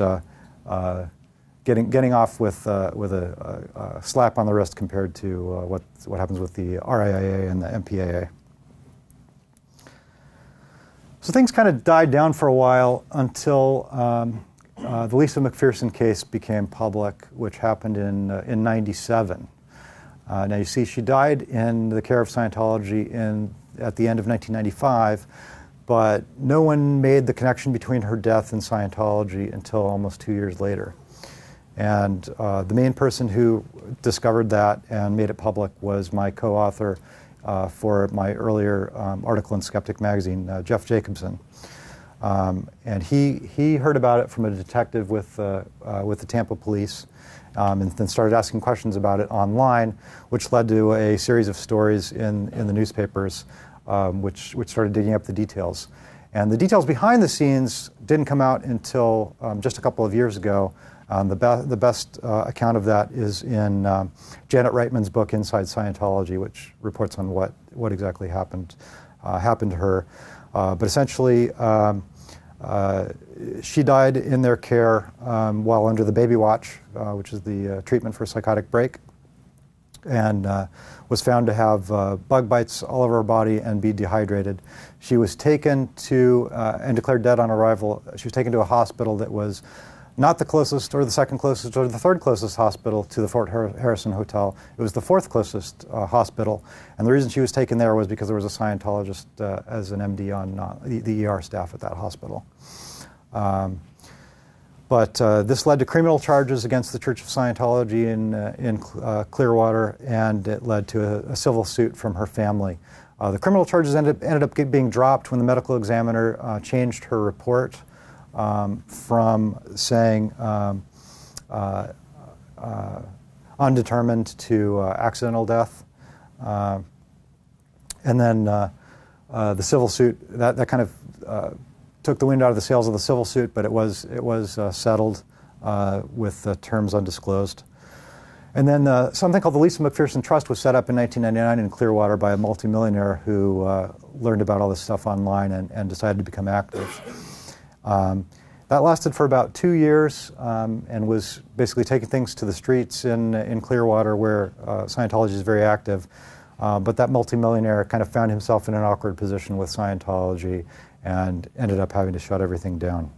getting off with a slap on the wrist compared to what happens with the RIAA and the MPAA. So things kind of died down for a while until the Lisa McPherson case became public, which happened in '97. Now you see, she died in the care of Scientology at the end of 1995, but no one made the connection between her death and Scientology until almost 2 years later. And the main person who discovered that and made it public was my co-author for my earlier article in Skeptic magazine, Jeff Jacobsen. And he heard about it from a detective with the Tampa police, and then started asking questions about it online, which led to a series of stories in the newspapers, which started digging up the details. And the details behind the scenes didn't come out until just a couple of years ago. The best account of that is in Janet Reitman's book, Inside Scientology, which reports on what exactly happened to her. But essentially, she died in their care while under the baby watch, which is the treatment for psychotic break, and was found to have bug bites all over her body and be dehydrated. She was taken to, and declared dead on arrival, she was taken to a hospital that was not the closest or the second closest or the third closest hospital to the Fort Harrison Hotel. It was the fourth closest hospital. And the reason she was taken there was because there was a Scientologist as an MD on the ER staff at that hospital. But this led to criminal charges against the Church of Scientology in Clearwater, and it led to a civil suit from her family. The criminal charges ended up being dropped when the medical examiner changed her report from saying undetermined to accidental death. And then the civil suit, that kind of took the wind out of the sails of the civil suit, but it was settled with terms undisclosed. And then something called the Lisa McPherson Trust was set up in 1999 in Clearwater by a multimillionaire who learned about all this stuff online and decided to become active. That lasted for about 2 years and was basically taking things to the streets in Clearwater, where Scientology is very active. But that multimillionaire kind of found himself in an awkward position with Scientology and ended up having to shut everything down.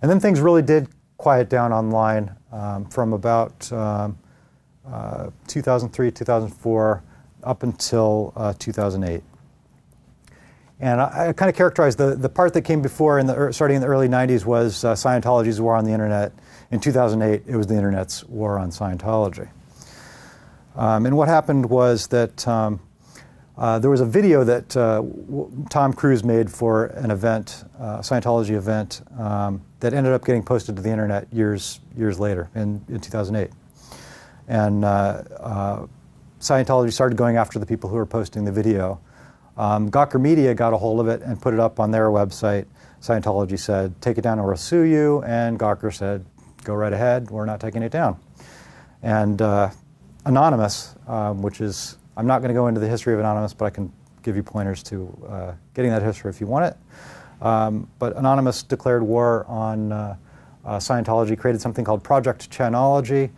And then things really did quiet down online from about 2003, 2004, up until 2008. And I kind of characterized the part that came before, starting in the early 90s, was Scientology's war on the internet. In 2008, it was the internet's war on Scientology. And what happened was that there was a video that Tom Cruise made for an event, Scientology event, that ended up getting posted to the internet years later, in 2008. And Scientology started going after the people who were posting the video. Gawker Media got a hold of it and put it up on their website. Scientology said, take it down or we'll sue you. And Gawker said, go right ahead, we're not taking it down. And Anonymous, which is, I'm not going to go into the history of Anonymous, but I can give you pointers to getting that history if you want it. But Anonymous declared war on Scientology, created something called Project Chanology,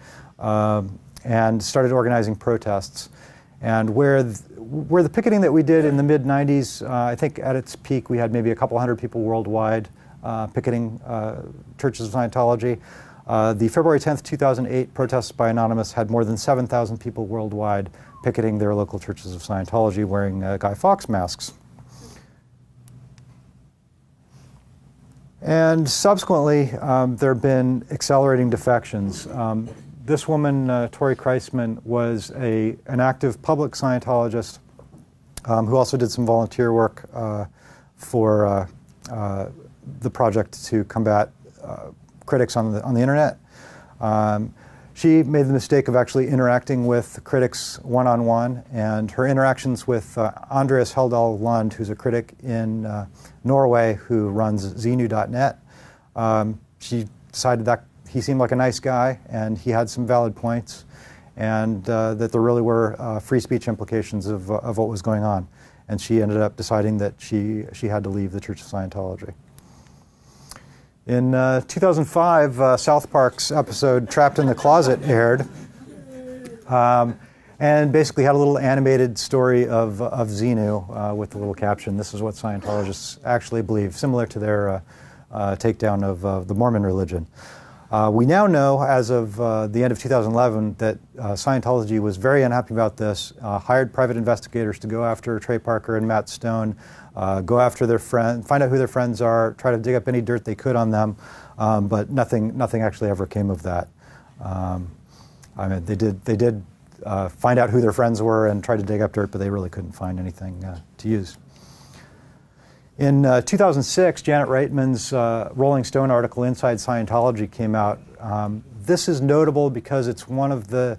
and started organizing protests. And where the picketing that we did in the mid-90s, I think at its peak we had maybe a couple hundred people worldwide picketing churches of Scientology. The February 10th, 2008 protests by Anonymous had more than 7,000 people worldwide picketing their local churches of Scientology wearing Guy Fawkes masks. And subsequently, there have been accelerating defections. This woman, Tori Kreisman, was an active public Scientologist who also did some volunteer work for the project to combat critics on the internet. She made the mistake of actually interacting with critics one-on-one, and her interactions with Andreas Heldal Lund, who's a critic in Norway who runs Xenu.net, she decided that he seemed like a nice guy and he had some valid points, and that there really were free speech implications of what was going on. And she ended up deciding that she had to leave the Church of Scientology. In 2005, South Park's episode Trapped in the Closet aired, and basically had a little animated story of Xenu with the little caption, "This is what Scientologists actually believe," similar to their takedown of the Mormon religion. We now know, as of the end of 2011, that Scientology was very unhappy about this, hired private investigators to go after Trey Parker and Matt Stone, go after their friends, find out who their friends are, try to dig up any dirt they could on them, but nothing actually ever came of that. I mean, they did find out who their friends were and tried to dig up dirt, but they really couldn't find anything to use. In 2006, Janet Reitman's Rolling Stone article, Inside Scientology, came out. This is notable because it's one of the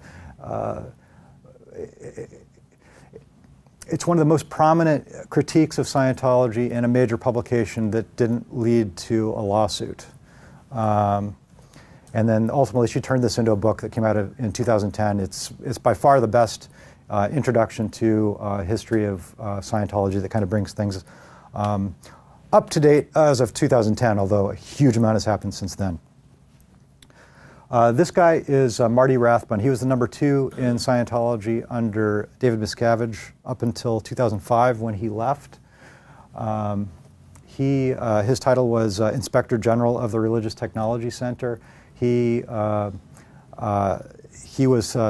most prominent critiques of Scientology in a major publication that didn't lead to a lawsuit. And then ultimately she turned this into a book that came out in 2010. It's by far the best introduction to history of Scientology that kind of brings things up to date as of 2010, although a huge amount has happened since then. This guy is Marty Rathbun. He was the number 2 in Scientology under David Miscavige up until 2005 when he left. His title was Inspector General of the Religious Technology Center. He was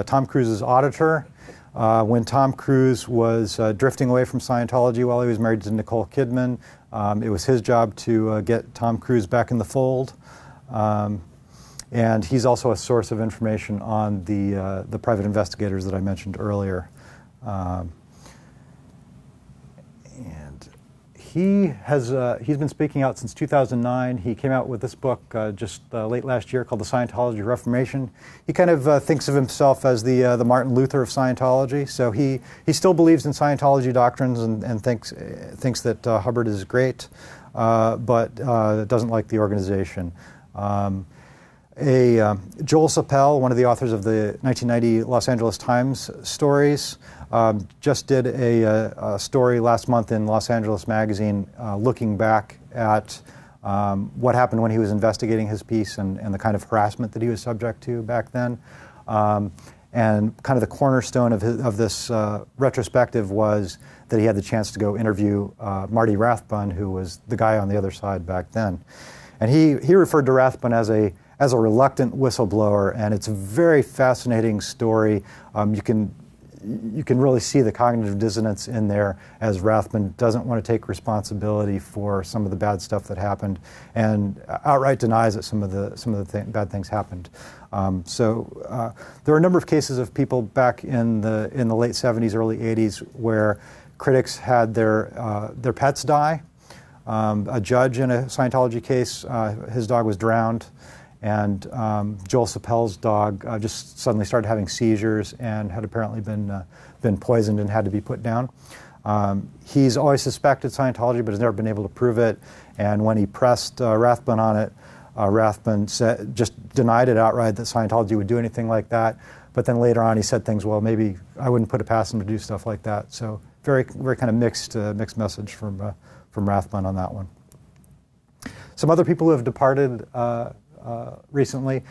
Tom Cruise's auditor. When Tom Cruise was drifting away from Scientology while he was married to Nicole Kidman, it was his job to get Tom Cruise back in the fold. And he's also a source of information on the private investigators that I mentioned earlier. And he's been speaking out since 2009. He came out with this book just late last year called The Scientology Reformation. He kind of thinks of himself as the Martin Luther of Scientology. So he still believes in Scientology doctrines and thinks that Hubbard is great, but doesn't like the organization. Joel Sapel, one of the authors of the 1990 Los Angeles Times stories, just did a story last month in Los Angeles Magazine looking back at what happened when he was investigating his piece and the kind of harassment that he was subject to back then. And kind of the cornerstone of this retrospective was that he had the chance to go interview Marty Rathbun, who was the guy on the other side back then. And he referred to Rathbun as a reluctant whistleblower, and it's a very fascinating story. You can really see the cognitive dissonance in there, as Rathbun doesn't want to take responsibility for some of the bad stuff that happened, and outright denies that some of the bad things happened. There are a number of cases of people back in the late 70s, early 80s, where critics had their pets die. A judge in a Scientology case, his dog was drowned. And Joel Sapel's dog just suddenly started having seizures and had apparently been poisoned and had to be put down. He's always suspected Scientology, but has never been able to prove it. And when he pressed Rathbun on it, Rathbun just denied it outright that Scientology would do anything like that. But then later on, he said things, well, maybe I wouldn't put it past him to do stuff like that. So very, very kind of mixed message from Rathbun on that one. Some other people who have departed recently.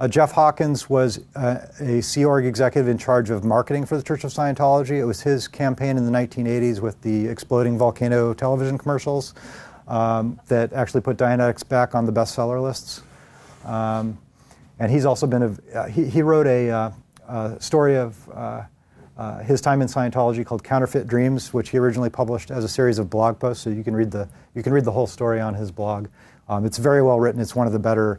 Jeff Hawkins was a Sea Org executive in charge of marketing for the Church of Scientology. It was his campaign in the 1980s with the exploding volcano television commercials that actually put Dianetics back on the bestseller lists. And he's also been he wrote a story of his time in Scientology called Counterfeit Dreams, which he originally published as a series of blog posts. So you can read the whole story on his blog. It's very well written. It's one of the better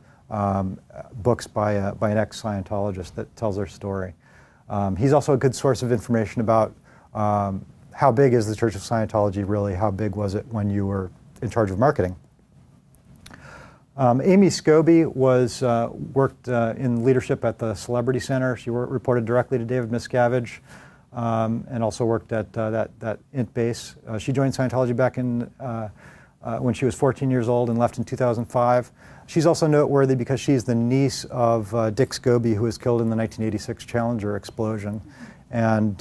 books by an ex-Scientologist that tells their story. He's also a good source of information about how big is the Church of Scientology really, how big was it when you were in charge of marketing. Amy Scobie worked in leadership at the Celebrity Center. She reported directly to David Miscavige and also worked at that INT base. She joined Scientology back in when she was 14 years old and left in 2005. She's also noteworthy because she's the niece of Dick Scobie, who was killed in the 1986 Challenger explosion. And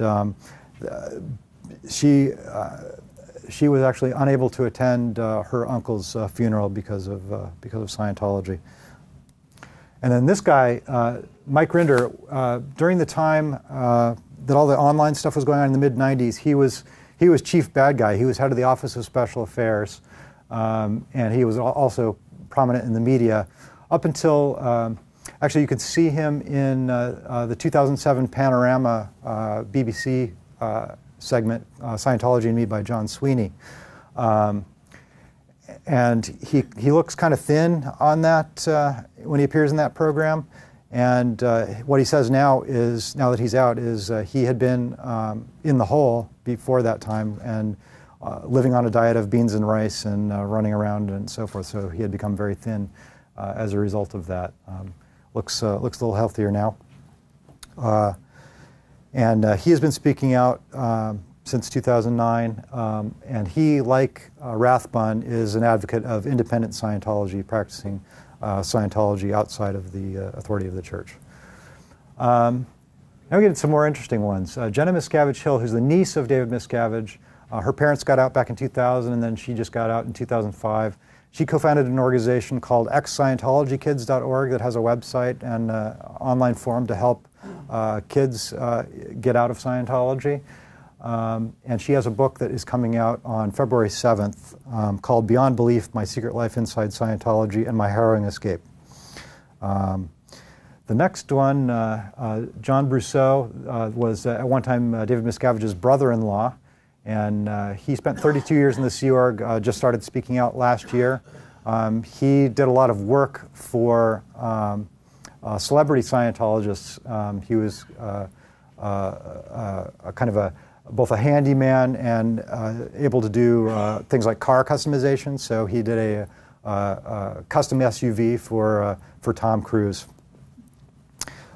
she was actually unable to attend her uncle's funeral because of Scientology. And then this guy, Mike Rinder, during the time that all the online stuff was going on in the mid-90s, he was chief bad guy. He was head of the Office of Special Affairs, and he was also prominent in the media up until, actually you could see him in the 2007 Panorama BBC segment, Scientology and Me by John Sweeney. And he looks kind of thin on that when he appears in that program. And what he says now that he's out, is he had been in the hole before that time and living on a diet of beans and rice and running around and so forth. So he had become very thin as a result of that. Looks a little healthier now. And he has been speaking out since 2009. And he, like Rathbun, is an advocate of independent Scientology, practicing Scientology outside of the authority of the church. Now we get into some more interesting ones. Jenna Miscavige Hill, who's the niece of David Miscavige. Her parents got out back in 2000, and then she just got out in 2005. She co-founded an organization called ex-ScientologyKids.org that has a website and online forum to help kids get out of Scientology. And she has a book that is coming out on February 7th called Beyond Belief, My Secret Life Inside Scientology and My Harrowing Escape. The next one, John Brousseau, was at one time David Miscavige's brother-in-law. And he spent 32 years in the Sea Org, just started speaking out last year. He did a lot of work for celebrity Scientologists. He was kind of both a handyman and able to do things like car customization. So he did a custom SUV for Tom Cruise.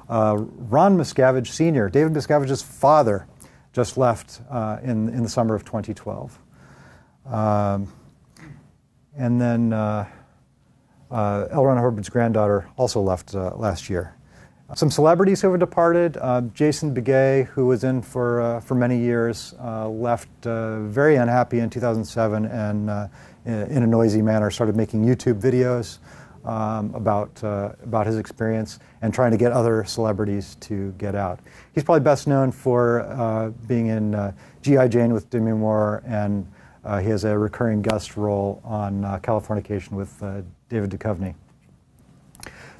Ron Miscavige Sr., David Miscavige's father, just left in the summer of 2012. And then L. Ron Hubbard's granddaughter also left last year. Some celebrities who have departed. Jason Begay, who was in for many years, left very unhappy in 2007 and in a noisy manner started making YouTube videos about his experience and trying to get other celebrities to get out. He's probably best known for being in G.I. Jane with Demi Moore, and he has a recurring guest role on Californication with David Duchovny.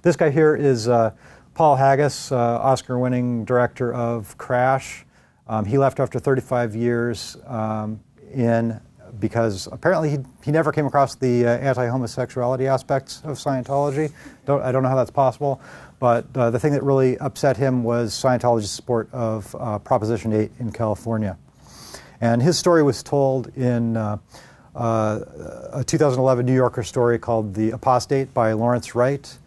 This guy here is Paul Haggis, Oscar-winning director of Crash. He left after 35 years because apparently he never came across the anti-homosexuality aspects of Scientology. I don't know how that's possible, but the thing that really upset him was Scientology's support of Proposition 8 in California. And his story was told in a 2011 New Yorker story called The Apostate by Lawrence Wright.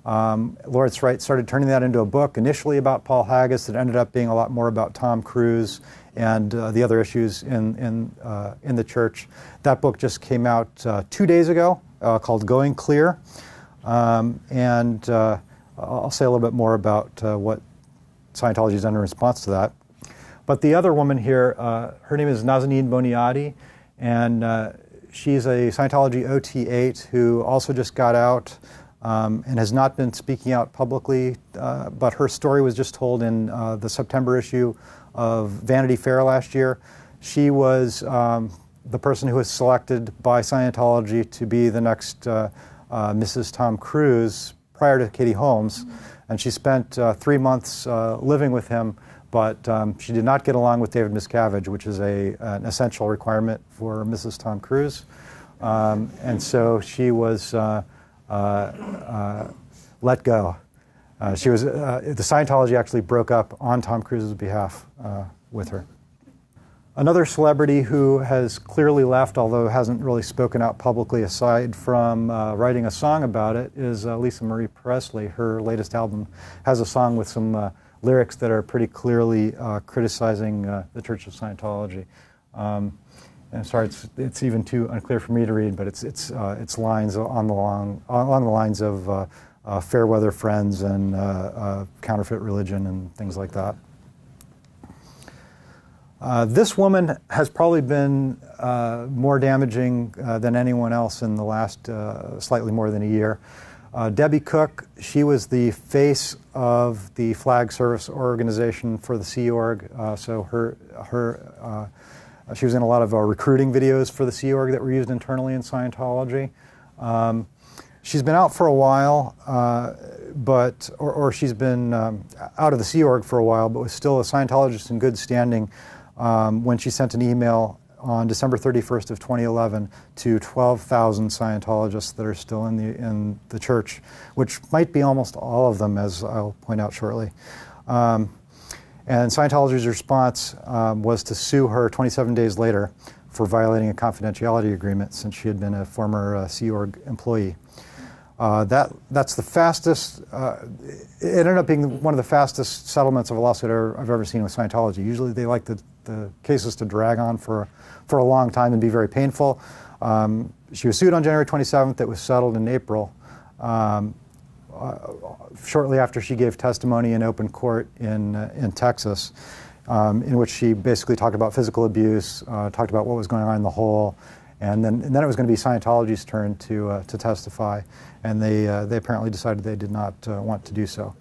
Lawrence Wright started turning that into a book, initially about Paul Haggis, that ended up being a lot more about Tom Cruise and the other issues in the church. That book just came out 2 days ago, called Going Clear. And I'll say a little bit more about what Scientology has done in response to that. But the other woman here, her name is Nazanin Boniadi, and she's a Scientology OT8 who also just got out and has not been speaking out publicly, but her story was just told in the September issue of Vanity Fair last year. She was the person who was selected by Scientology to be the next Mrs. Tom Cruise prior to Katie Holmes, and she spent 3 months living with him, but she did not get along with David Miscavige, which is an essential requirement for Mrs. Tom Cruise, and so she was let go. The Scientology actually broke up on Tom Cruise's behalf with her. Another celebrity who has clearly left, although hasn't really spoken out publicly aside from writing a song about it, is Lisa Marie Presley. Her latest album has a song with some lyrics that are pretty clearly criticizing the Church of Scientology. And I'm sorry, it's even too unclear for me to read, but it's lines along the lines of fair weather friends and counterfeit religion and things like that. This woman has probably been more damaging than anyone else in the last slightly more than a year. Debbie Cook, she was the face of the flag service organization for the Sea Org. So she was in a lot of recruiting videos for the Sea Org that were used internally in Scientology. She's been out for a while, or she's been out of the Sea Org for a while, but was still a Scientologist in good standing when she sent an email on December 31st of 2011 to 12,000 Scientologists that are still in the church, which might be almost all of them, as I'll point out shortly. And Scientology's response was to sue her 27 days later for violating a confidentiality agreement since she had been a former Sea Org employee. That's the fastest, it ended up being one of the fastest settlements of a lawsuit I've ever seen with Scientology. Usually they like the cases to drag on for a long time and be very painful. She was sued on January 27th. It was settled in April, shortly after she gave testimony in open court in Texas, in which she basically talked about physical abuse, talked about what was going on in the hole, and then it was going to be Scientology's turn to testify, and they apparently decided they did not want to do so.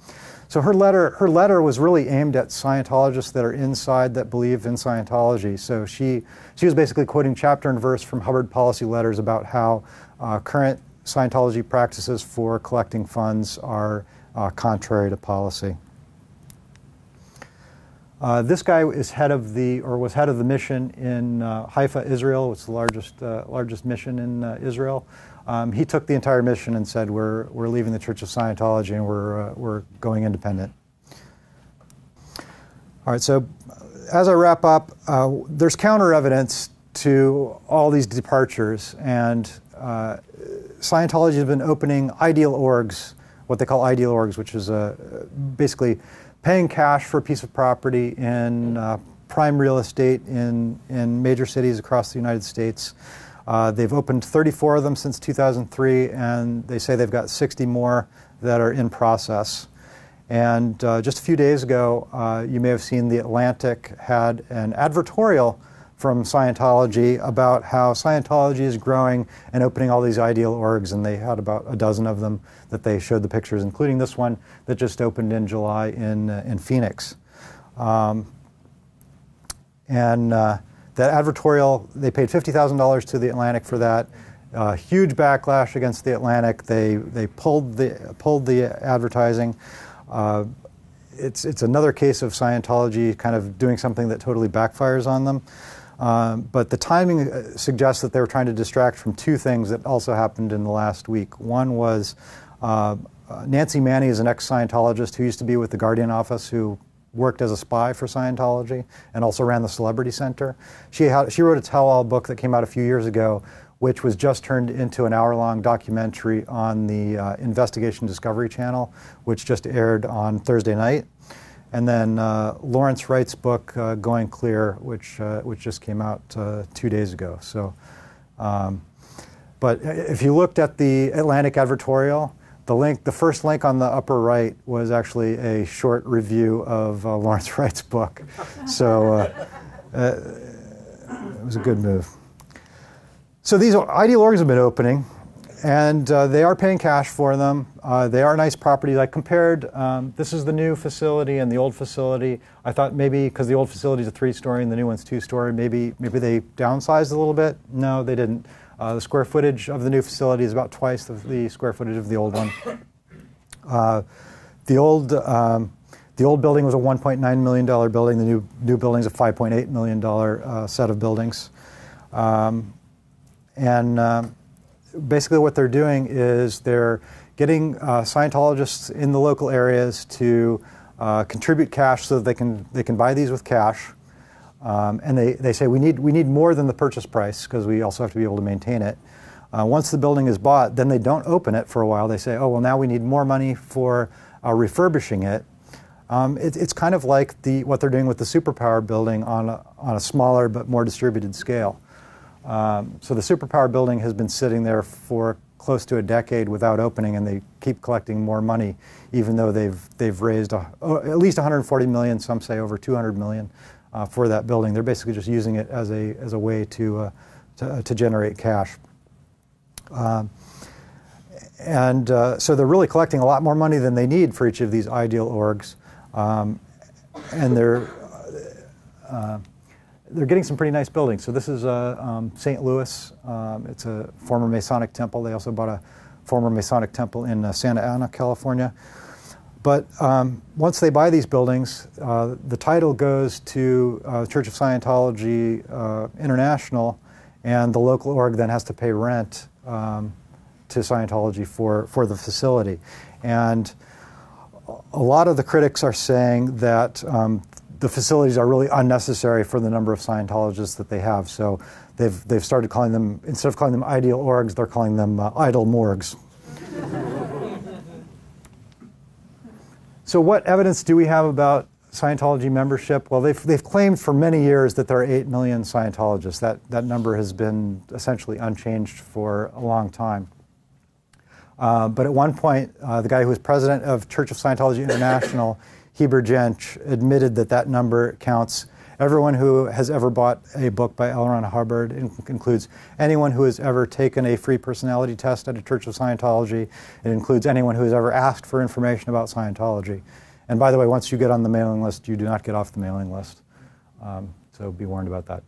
So her letter was really aimed at Scientologists that are inside, that believe in Scientology. So she was basically quoting chapter and verse from Hubbard policy letters about how current Scientology practices for collecting funds are contrary to policy. This guy is was head of the mission in Haifa, Israel. It's the largest mission in Israel. He took the entire mission and said, "We're leaving the Church of Scientology and we're going independent." All right. So, as I wrap up, there's counter evidence to all these departures, and Scientology has been opening ideal orgs, what they call ideal orgs, which is basically paying cash for a piece of property in prime real estate in major cities across the United States. They've opened 34 of them since 2003, and they say they've got 60 more that are in process. And just a few days ago, you may have seen The Atlantic had an advertorial from Scientology about how Scientology is growing and opening all these ideal orgs, and they had about a dozen of them that they showed the pictures, including this one that just opened in July in Phoenix. That advertorial, they paid $50,000 to The Atlantic for that. Huge backlash against The Atlantic. They pulled the advertising. It's another case of Scientology kind of doing something that totally backfires on them. But the timing suggests that they were trying to distract from two things that also happened in the last week. One was Nancy Manny is an ex-Scientologist who used to be with the Guardian office, who worked as a spy for Scientology and also ran the Celebrity Center. She wrote a tell-all book that came out a few years ago, which was just turned into an hour-long documentary on the Investigation Discovery Channel, which just aired on Thursday night. And then Lawrence Wright's book, Going Clear, which just came out 2 days ago. So, but if you looked at the Atlantic advertorial, the first link on the upper right was actually a short review of Lawrence Wright's book. So it was a good move. So these ideal orgs have been opening, and they are paying cash for them. They are nice properties. I compared, this is the new facility and the old facility. I thought maybe because the old facility is a 3-story and the new one's 2-story, maybe they downsized a little bit. No, they didn't. The square footage of the new facility is about twice the square footage of the old one. The old building was a $1.9 million building. The new building is a $5.8 million set of buildings. Basically what they're doing is they're getting Scientologists in the local areas to contribute cash so that they can buy these with cash. And they say we need more than the purchase price because we also have to be able to maintain it. Once the building is bought, then they don't open it for a while. They say, oh, well, now we need more money for refurbishing it. It's kind of like what they're doing with the Superpower building on a smaller but more distributed scale. So the Superpower building has been sitting there for close to a decade without opening, and they keep collecting more money, even though they've raised at least $140 million, some say over $200 million. For that building. They're basically just using it as a way to generate cash. So they're really collecting a lot more money than they need for each of these ideal orgs. And they're getting some pretty nice buildings. So this is St. Louis. It's a former Masonic temple. They also bought a former Masonic temple in Santa Ana, California. But once they buy these buildings, the title goes to Church of Scientology International, and the local org then has to pay rent to Scientology for the facility. And a lot of the critics are saying that the facilities are really unnecessary for the number of Scientologists that they have. So they've started calling them, instead of calling them ideal orgs, they're calling them idle morgues. So what evidence do we have about Scientology membership? Well, they've claimed for many years that there are 8 million Scientologists. That number has been essentially unchanged for a long time. But at one point, the guy who was president of Church of Scientology International, Heber Jensch, admitted that number counts everyone who has ever bought a book by L. Ron Hubbard. It includes anyone who has ever taken a free personality test at a Church of Scientology. It includes anyone who has ever asked for information about Scientology. And by the way, once you get on the mailing list, you do not get off the mailing list. So be warned about that.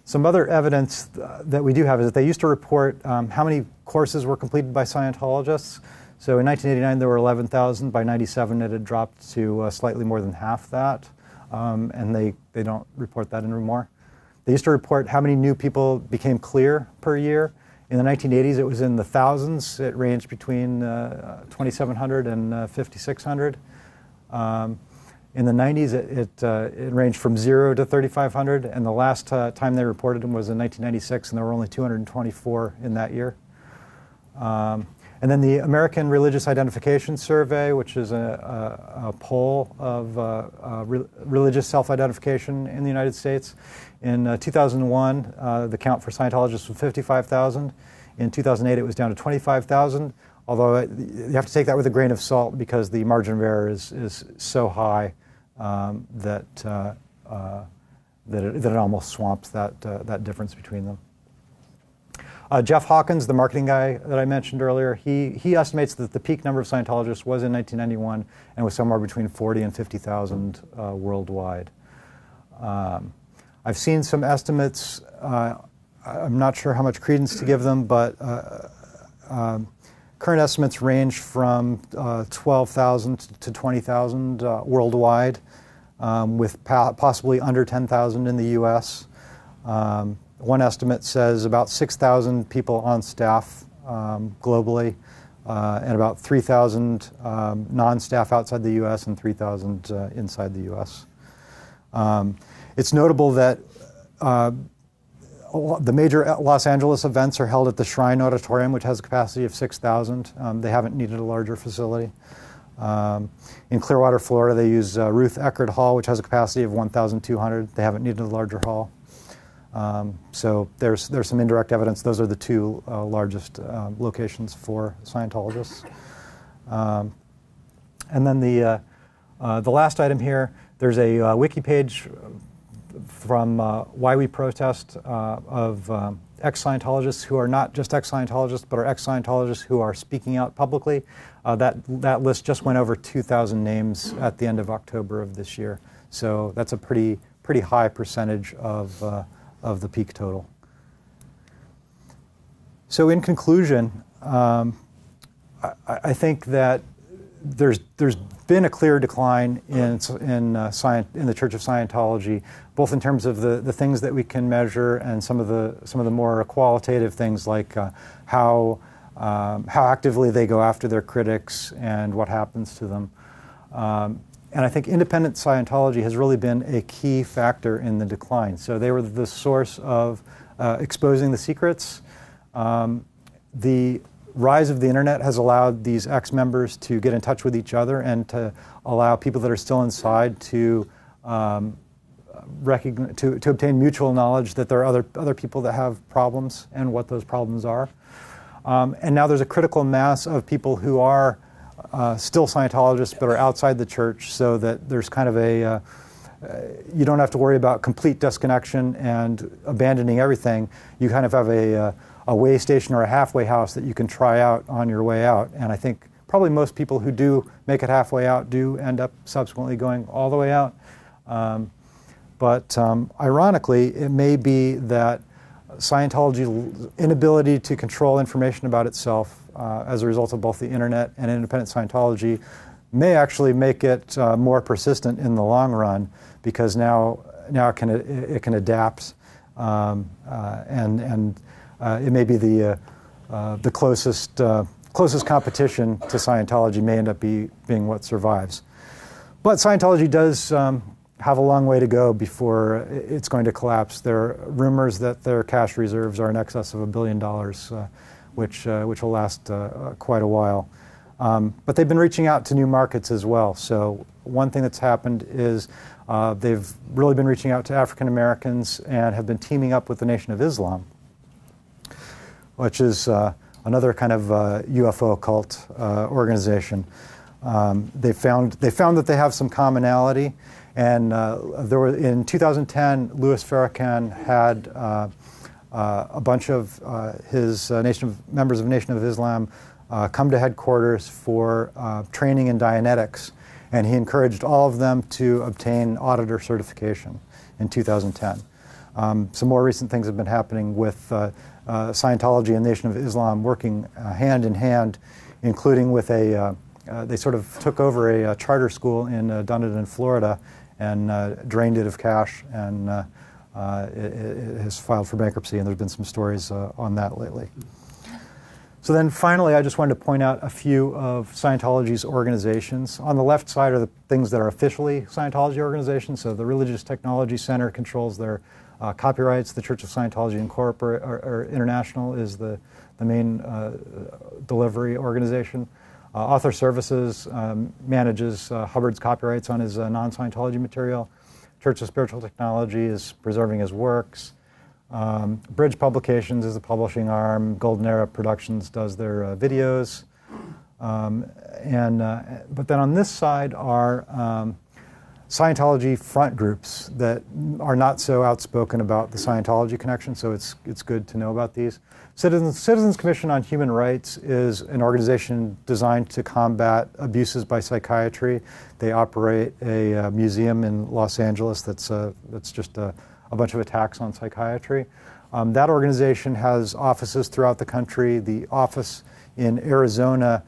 Some other evidence that we do have is that they used to report how many courses were completed by Scientologists. So in 1989, there were 11,000. By 97, it had dropped to slightly more than half that. And they don't report that anymore. They used to report how many new people became clear per year. In the 1980s, it was in the thousands. It ranged between 2,700 and 5,600. In the 90s, it ranged from 0 to 3,500. And the last time they reported them was in 1996, and there were only 224 in that year. And then the American Religious Identification Survey, which is a poll of religious self-identification in the United States. In 2001, the count for Scientologists was 55,000. In 2008, it was down to 25,000. although you have to take that with a grain of salt because the margin of error is so high that it almost swamps that difference between them. Jeff Hawkins, the marketing guy that I mentioned earlier, he estimates that the peak number of Scientologists was in 1991 and was somewhere between 40 and 50,000 worldwide. I've seen some estimates. I'm not sure how much credence to give them, but current estimates range from 12,000 to 20,000 worldwide, with possibly under 10,000 in the U.S. One estimate says about 6,000 people on staff globally, and about 3,000 non-staff outside the U.S. and 3,000 inside the U.S. It's notable that the major Los Angeles events are held at the Shrine Auditorium, which has a capacity of 6,000. They haven't needed a larger facility. In Clearwater, Florida, they use Ruth Eckerd Hall, which has a capacity of 1,200. They haven't needed a larger hall. So there's some indirect evidence. Those are the two largest locations for Scientologists. And then the last item here, there's a wiki page from Why We Protest of ex-Scientologists who are not just ex-Scientologists, but are ex-Scientologists who are speaking out publicly. That list just went over 2,000 names at the end of October of this year. So that's a pretty high percentage of the peak total. So in conclusion, I think that there's been a clear decline in the Church of Scientology, both in terms of the things that we can measure and some of the more qualitative things like how actively they go after their critics and what happens to them. And I think independent Scientology has really been a key factor in the decline. So they were the source of exposing the secrets. The rise of the internet has allowed these ex-members to get in touch with each other and to allow people that are still inside to obtain mutual knowledge that there are other people that have problems and what those problems are. And now there's a critical mass of people who are still Scientologists but are outside the church, so that there's kind of you don't have to worry about complete disconnection and abandoning everything. You kind of have a way station or a halfway house that you can try out on your way out. And I think probably most people who do make it halfway out do end up subsequently going all the way out. But ironically, it may be that Scientology's inability to control information about itself as a result of both the internet and independent Scientology may actually make it more persistent in the long run, because now it can adapt and it may be the closest competition to Scientology may end up being what survives. But Scientology does have a long way to go before it's going to collapse. There are rumors that their cash reserves are in excess of $1 billion, which will last quite a while. But they've been reaching out to new markets as well. So one thing that's happened is they've really been reaching out to African Americans and have been teaming up with the Nation of Islam, which is another kind of UFO cult organization. They found that they have some commonality, and in 2010, Louis Farrakhan had a bunch of his members of Nation of Islam come to headquarters for training in Dianetics, and he encouraged all of them to obtain auditor certification in 2010. Some more recent things have been happening with Scientology and Nation of Islam working hand in hand, including with they sort of took over a charter school in Dunedin, Florida, and drained it of cash, and it has filed for bankruptcy, and there's been some stories on that lately. So then finally, I just wanted to point out a few of Scientology's organizations. On the left side are the things that are officially Scientology organizations. So the Religious Technology Center controls their copyrights. The Church of Scientology or International is the main delivery organization. Author Services manages Hubbard's copyrights on his non-Scientology material. Church of Spiritual Technology is preserving his works. Bridge Publications is the publishing arm. Golden Era Productions does their videos. But then on this side are Scientology front groups that are not so outspoken about the Scientology connection, so it's good to know about these. Citizens Commission on Human Rights is an organization designed to combat abuses by psychiatry. They operate a museum in Los Angeles that's just a bunch of attacks on psychiatry. That organization has offices throughout the country. The office in Arizona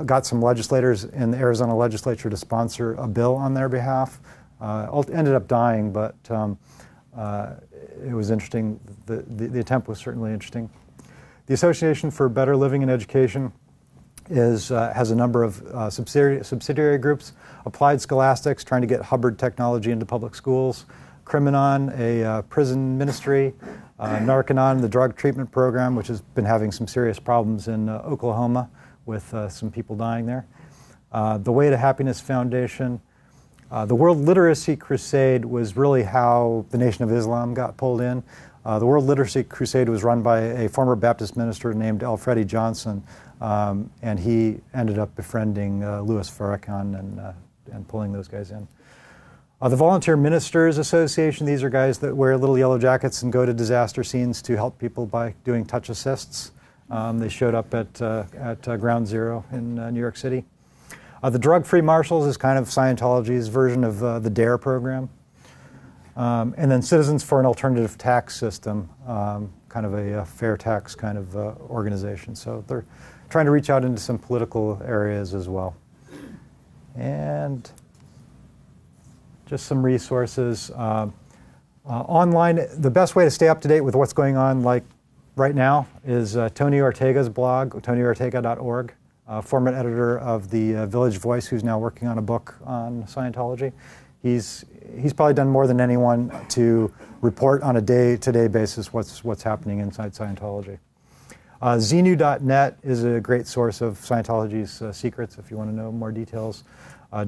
got some legislators in the Arizona legislature to sponsor a bill on their behalf. Ended up dying, but it was interesting. The attempt was certainly interesting. The Association for Better Living and Education has a number of subsidiary groups. Applied Scholastics, trying to get Hubbard technology into public schools. Criminon, a prison ministry. Narconon, the drug treatment program, which has been having some serious problems in Oklahoma with some people dying there. The Way to Happiness Foundation. The World Literacy Crusade was really how the Nation of Islam got pulled in. The World Literacy Crusade was run by a former Baptist minister named Alfredi Johnson, and he ended up befriending Louis Farrakhan and pulling those guys in. The Volunteer Ministers Association, these are guys that wear little yellow jackets and go to disaster scenes to help people by doing touch assists. They showed up at Ground Zero in New York City. The Drug-Free Marshals is kind of Scientology's version of the DARE program. And then Citizens for an Alternative Tax System, kind of a fair tax kind of organization. So they're trying to reach out into some political areas as well. And just some resources. Online, the best way to stay up to date with what's going on like right now is Tony Ortega's blog, tonyortega.org, former editor of the Village Voice, who's now working on a book on Scientology. He's probably done more than anyone to report on a day-to-day basis what's happening inside Scientology. Xenu.net is a great source of Scientology's secrets if you want to know more details.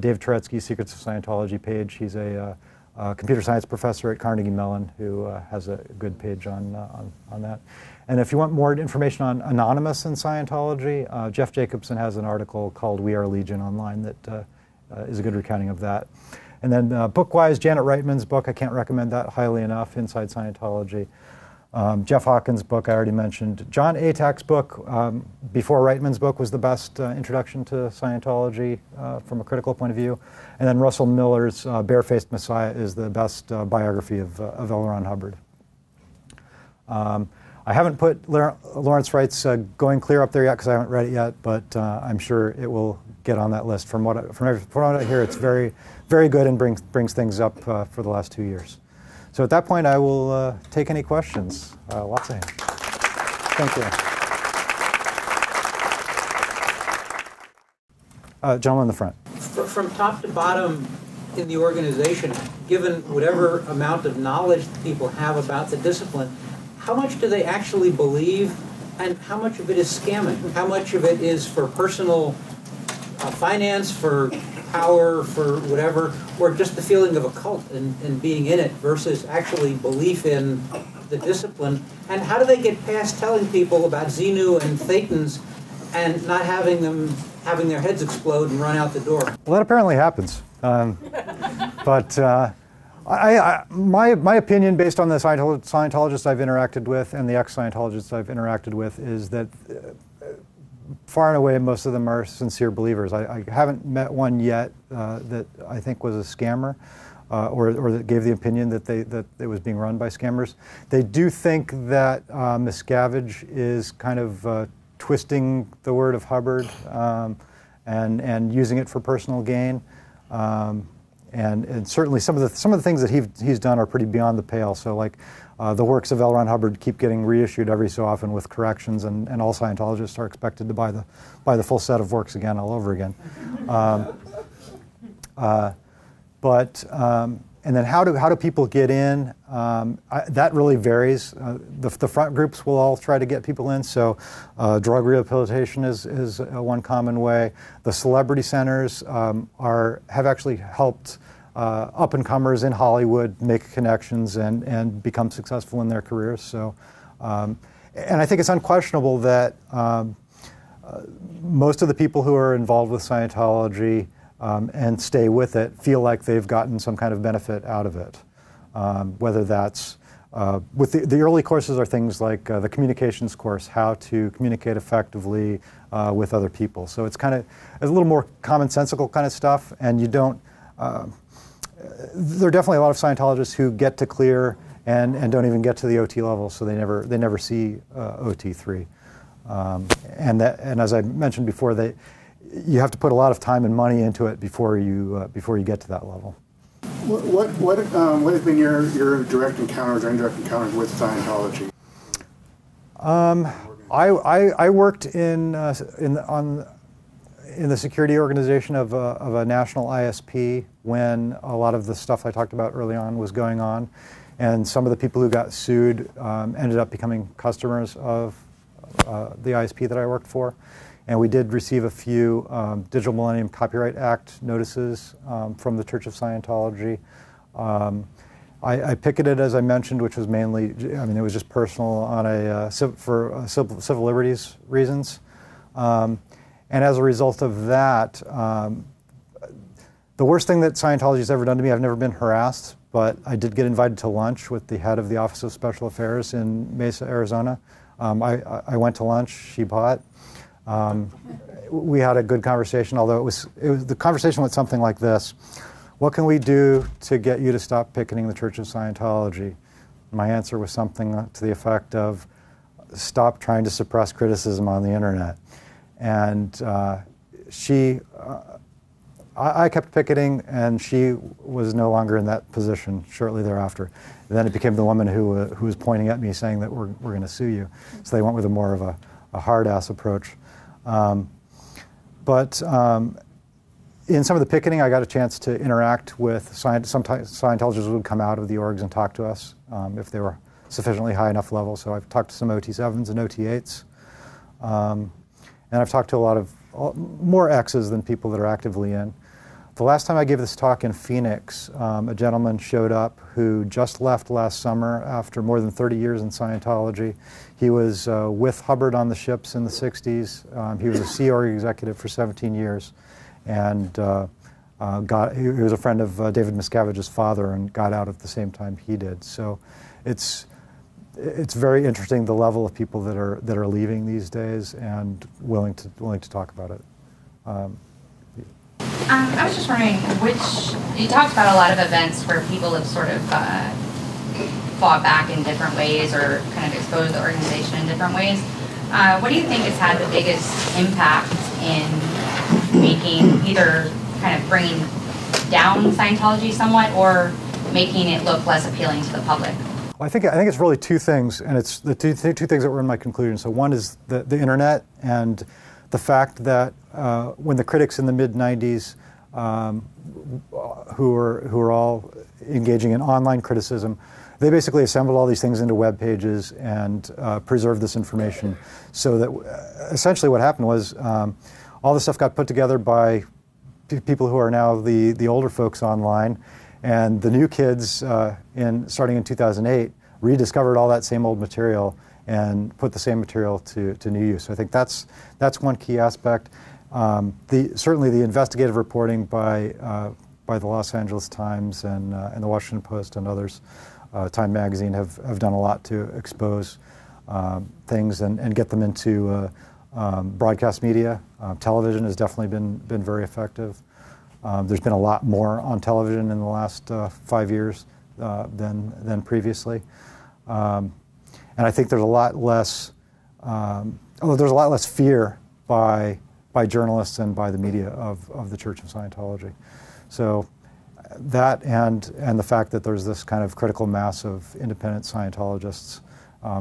Dave Turetsky's Secrets of Scientology page. He's a computer science professor at Carnegie Mellon who has a good page on that. And if you want more information on Anonymous in Scientology, Jeff Jacobsen has an article called We Are Legion online that is a good recounting of that. And then book-wise, Janet Reitman's book, I can't recommend that highly enough, Inside Scientology. Jeff Hawkins' book I already mentioned. John Atack's book, before Reitman's book, was the best introduction to Scientology from a critical point of view. And then Russell Miller's Barefaced Messiah is the best biography of L. Ron Hubbard. I haven't put Lawrence Wright's Going Clear up there yet because I haven't read it yet, but I'm sure it will get on that list. From what I hear, it's very, very good and brings things up for the last 2 years. So at that point, I will take any questions. Lots of hands. Thank you. Gentleman in the front. From top to bottom in the organization, given whatever amount of knowledge people have about the discipline, how much do they actually believe, and how much of it is scamming? How much of it is for personal finance, for power, for whatever, or just the feeling of a cult and being in it versus actually belief in the discipline? And how do they get past telling people about Xenu and Thetans and not having them having their heads explode and run out the door? Well, that apparently happens. But my opinion, based on the Scientologists I've interacted with and the ex-Scientologists I've interacted with, is that far and away, most of them are sincere believers. I haven't met one yet that I think was a scammer, or that gave the opinion that it was being run by scammers. They do think that Miscavige is kind of twisting the word of Hubbard and using it for personal gain. And certainly some of the things that he's done are pretty beyond the pale. So like the works of L. Ron Hubbard keep getting reissued every so often with corrections, and all Scientologists are expected to buy the full set of works again all over again. And then how do people get in? That really varies. The front groups will all try to get people in. So drug rehabilitation is one common way. The celebrity centers have actually helped up-and-comers in Hollywood make connections and become successful in their careers. So, and I think it's unquestionable that most of the people who are involved with Scientology and stay with it feel like they've gotten some kind of benefit out of it. Whether that's with the early courses are things like the communications course, how to communicate effectively with other people. So it's a little more commonsensical kind of stuff, and you don't. There are definitely a lot of Scientologists who get to clear and don't even get to the OT level, so they never see OT3. And as I mentioned before, you have to put a lot of time and money into it before you get to that level. What has been your direct encounters or indirect encounters with Scientology? I worked in the security organization of a national ISP when a lot of the stuff I talked about early on was going on, and some of the people who got sued ended up becoming customers of the ISP that I worked for. And we did receive a few Digital Millennium Copyright Act notices from the Church of Scientology. I picketed, as I mentioned, which was mainly, it was just personal on for civil liberties reasons. And as a result of that, the worst thing that Scientology has ever done to me, I've never been harassed, but I did get invited to lunch with the head of the Office of Special Affairs in Mesa, Arizona. I went to lunch, she bought. We had a good conversation, although the conversation went something like this: what can we do to get you to stop picketing the Church of Scientology? My answer was something to the effect of, stop trying to suppress criticism on the internet. And I kept picketing, and she was no longer in that position shortly thereafter. And then it became the woman who was pointing at me saying that we're going to sue you. So they went with more of a hard-ass approach. But in some of the picketing, I got a chance to interact with some Scientologists would come out of the orgs and talk to us if they were sufficiently high enough level. So I've talked to some OT7s and OT8s. And I've talked to a lot of more X's than people that are actively in. The last time I gave this talk in Phoenix, a gentleman showed up who just left last summer after more than 30 years in Scientology. He was with Hubbard on the ships in the 60s. He was a Sea Org executive for 17 years. And he was a friend of David Miscavige's father and got out at the same time he did. So it's very interesting, the level of people that are leaving these days and willing to talk about it. I was just wondering, you talked about a lot of events where people have sort of fought back in different ways or kind of exposed the organization in different ways. What do you think has had the biggest impact in making, either kind of bringing down Scientology somewhat or making it look less appealing to the public? Well, I think it's really two things, and it's the two things that were in my conclusion. So one is the internet and the fact that when the critics in the mid-'90s, who were all engaging in online criticism, they basically assembled all these things into web pages and preserved this information. So that essentially what happened was all this stuff got put together by people who are now the older folks online, and the new kids starting in 2008 rediscovered all that same old material and put the same material to new use. So I think that's one key aspect. Certainly the investigative reporting by the Los Angeles Times and the Washington Post and others, Time Magazine have done a lot to expose things and get them into broadcast media. Television has definitely been very effective. There's been a lot more on television in the last 5 years than previously. And I think there's a lot less fear by journalists and by the media of the Church of Scientology. So that and the fact that there's this kind of critical mass of independent Scientologists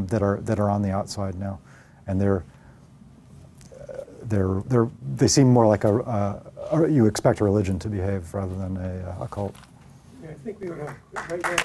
that are on the outside now, and they seem more like you expect a religion to behave rather than a cult. Yeah, I think we would have right now.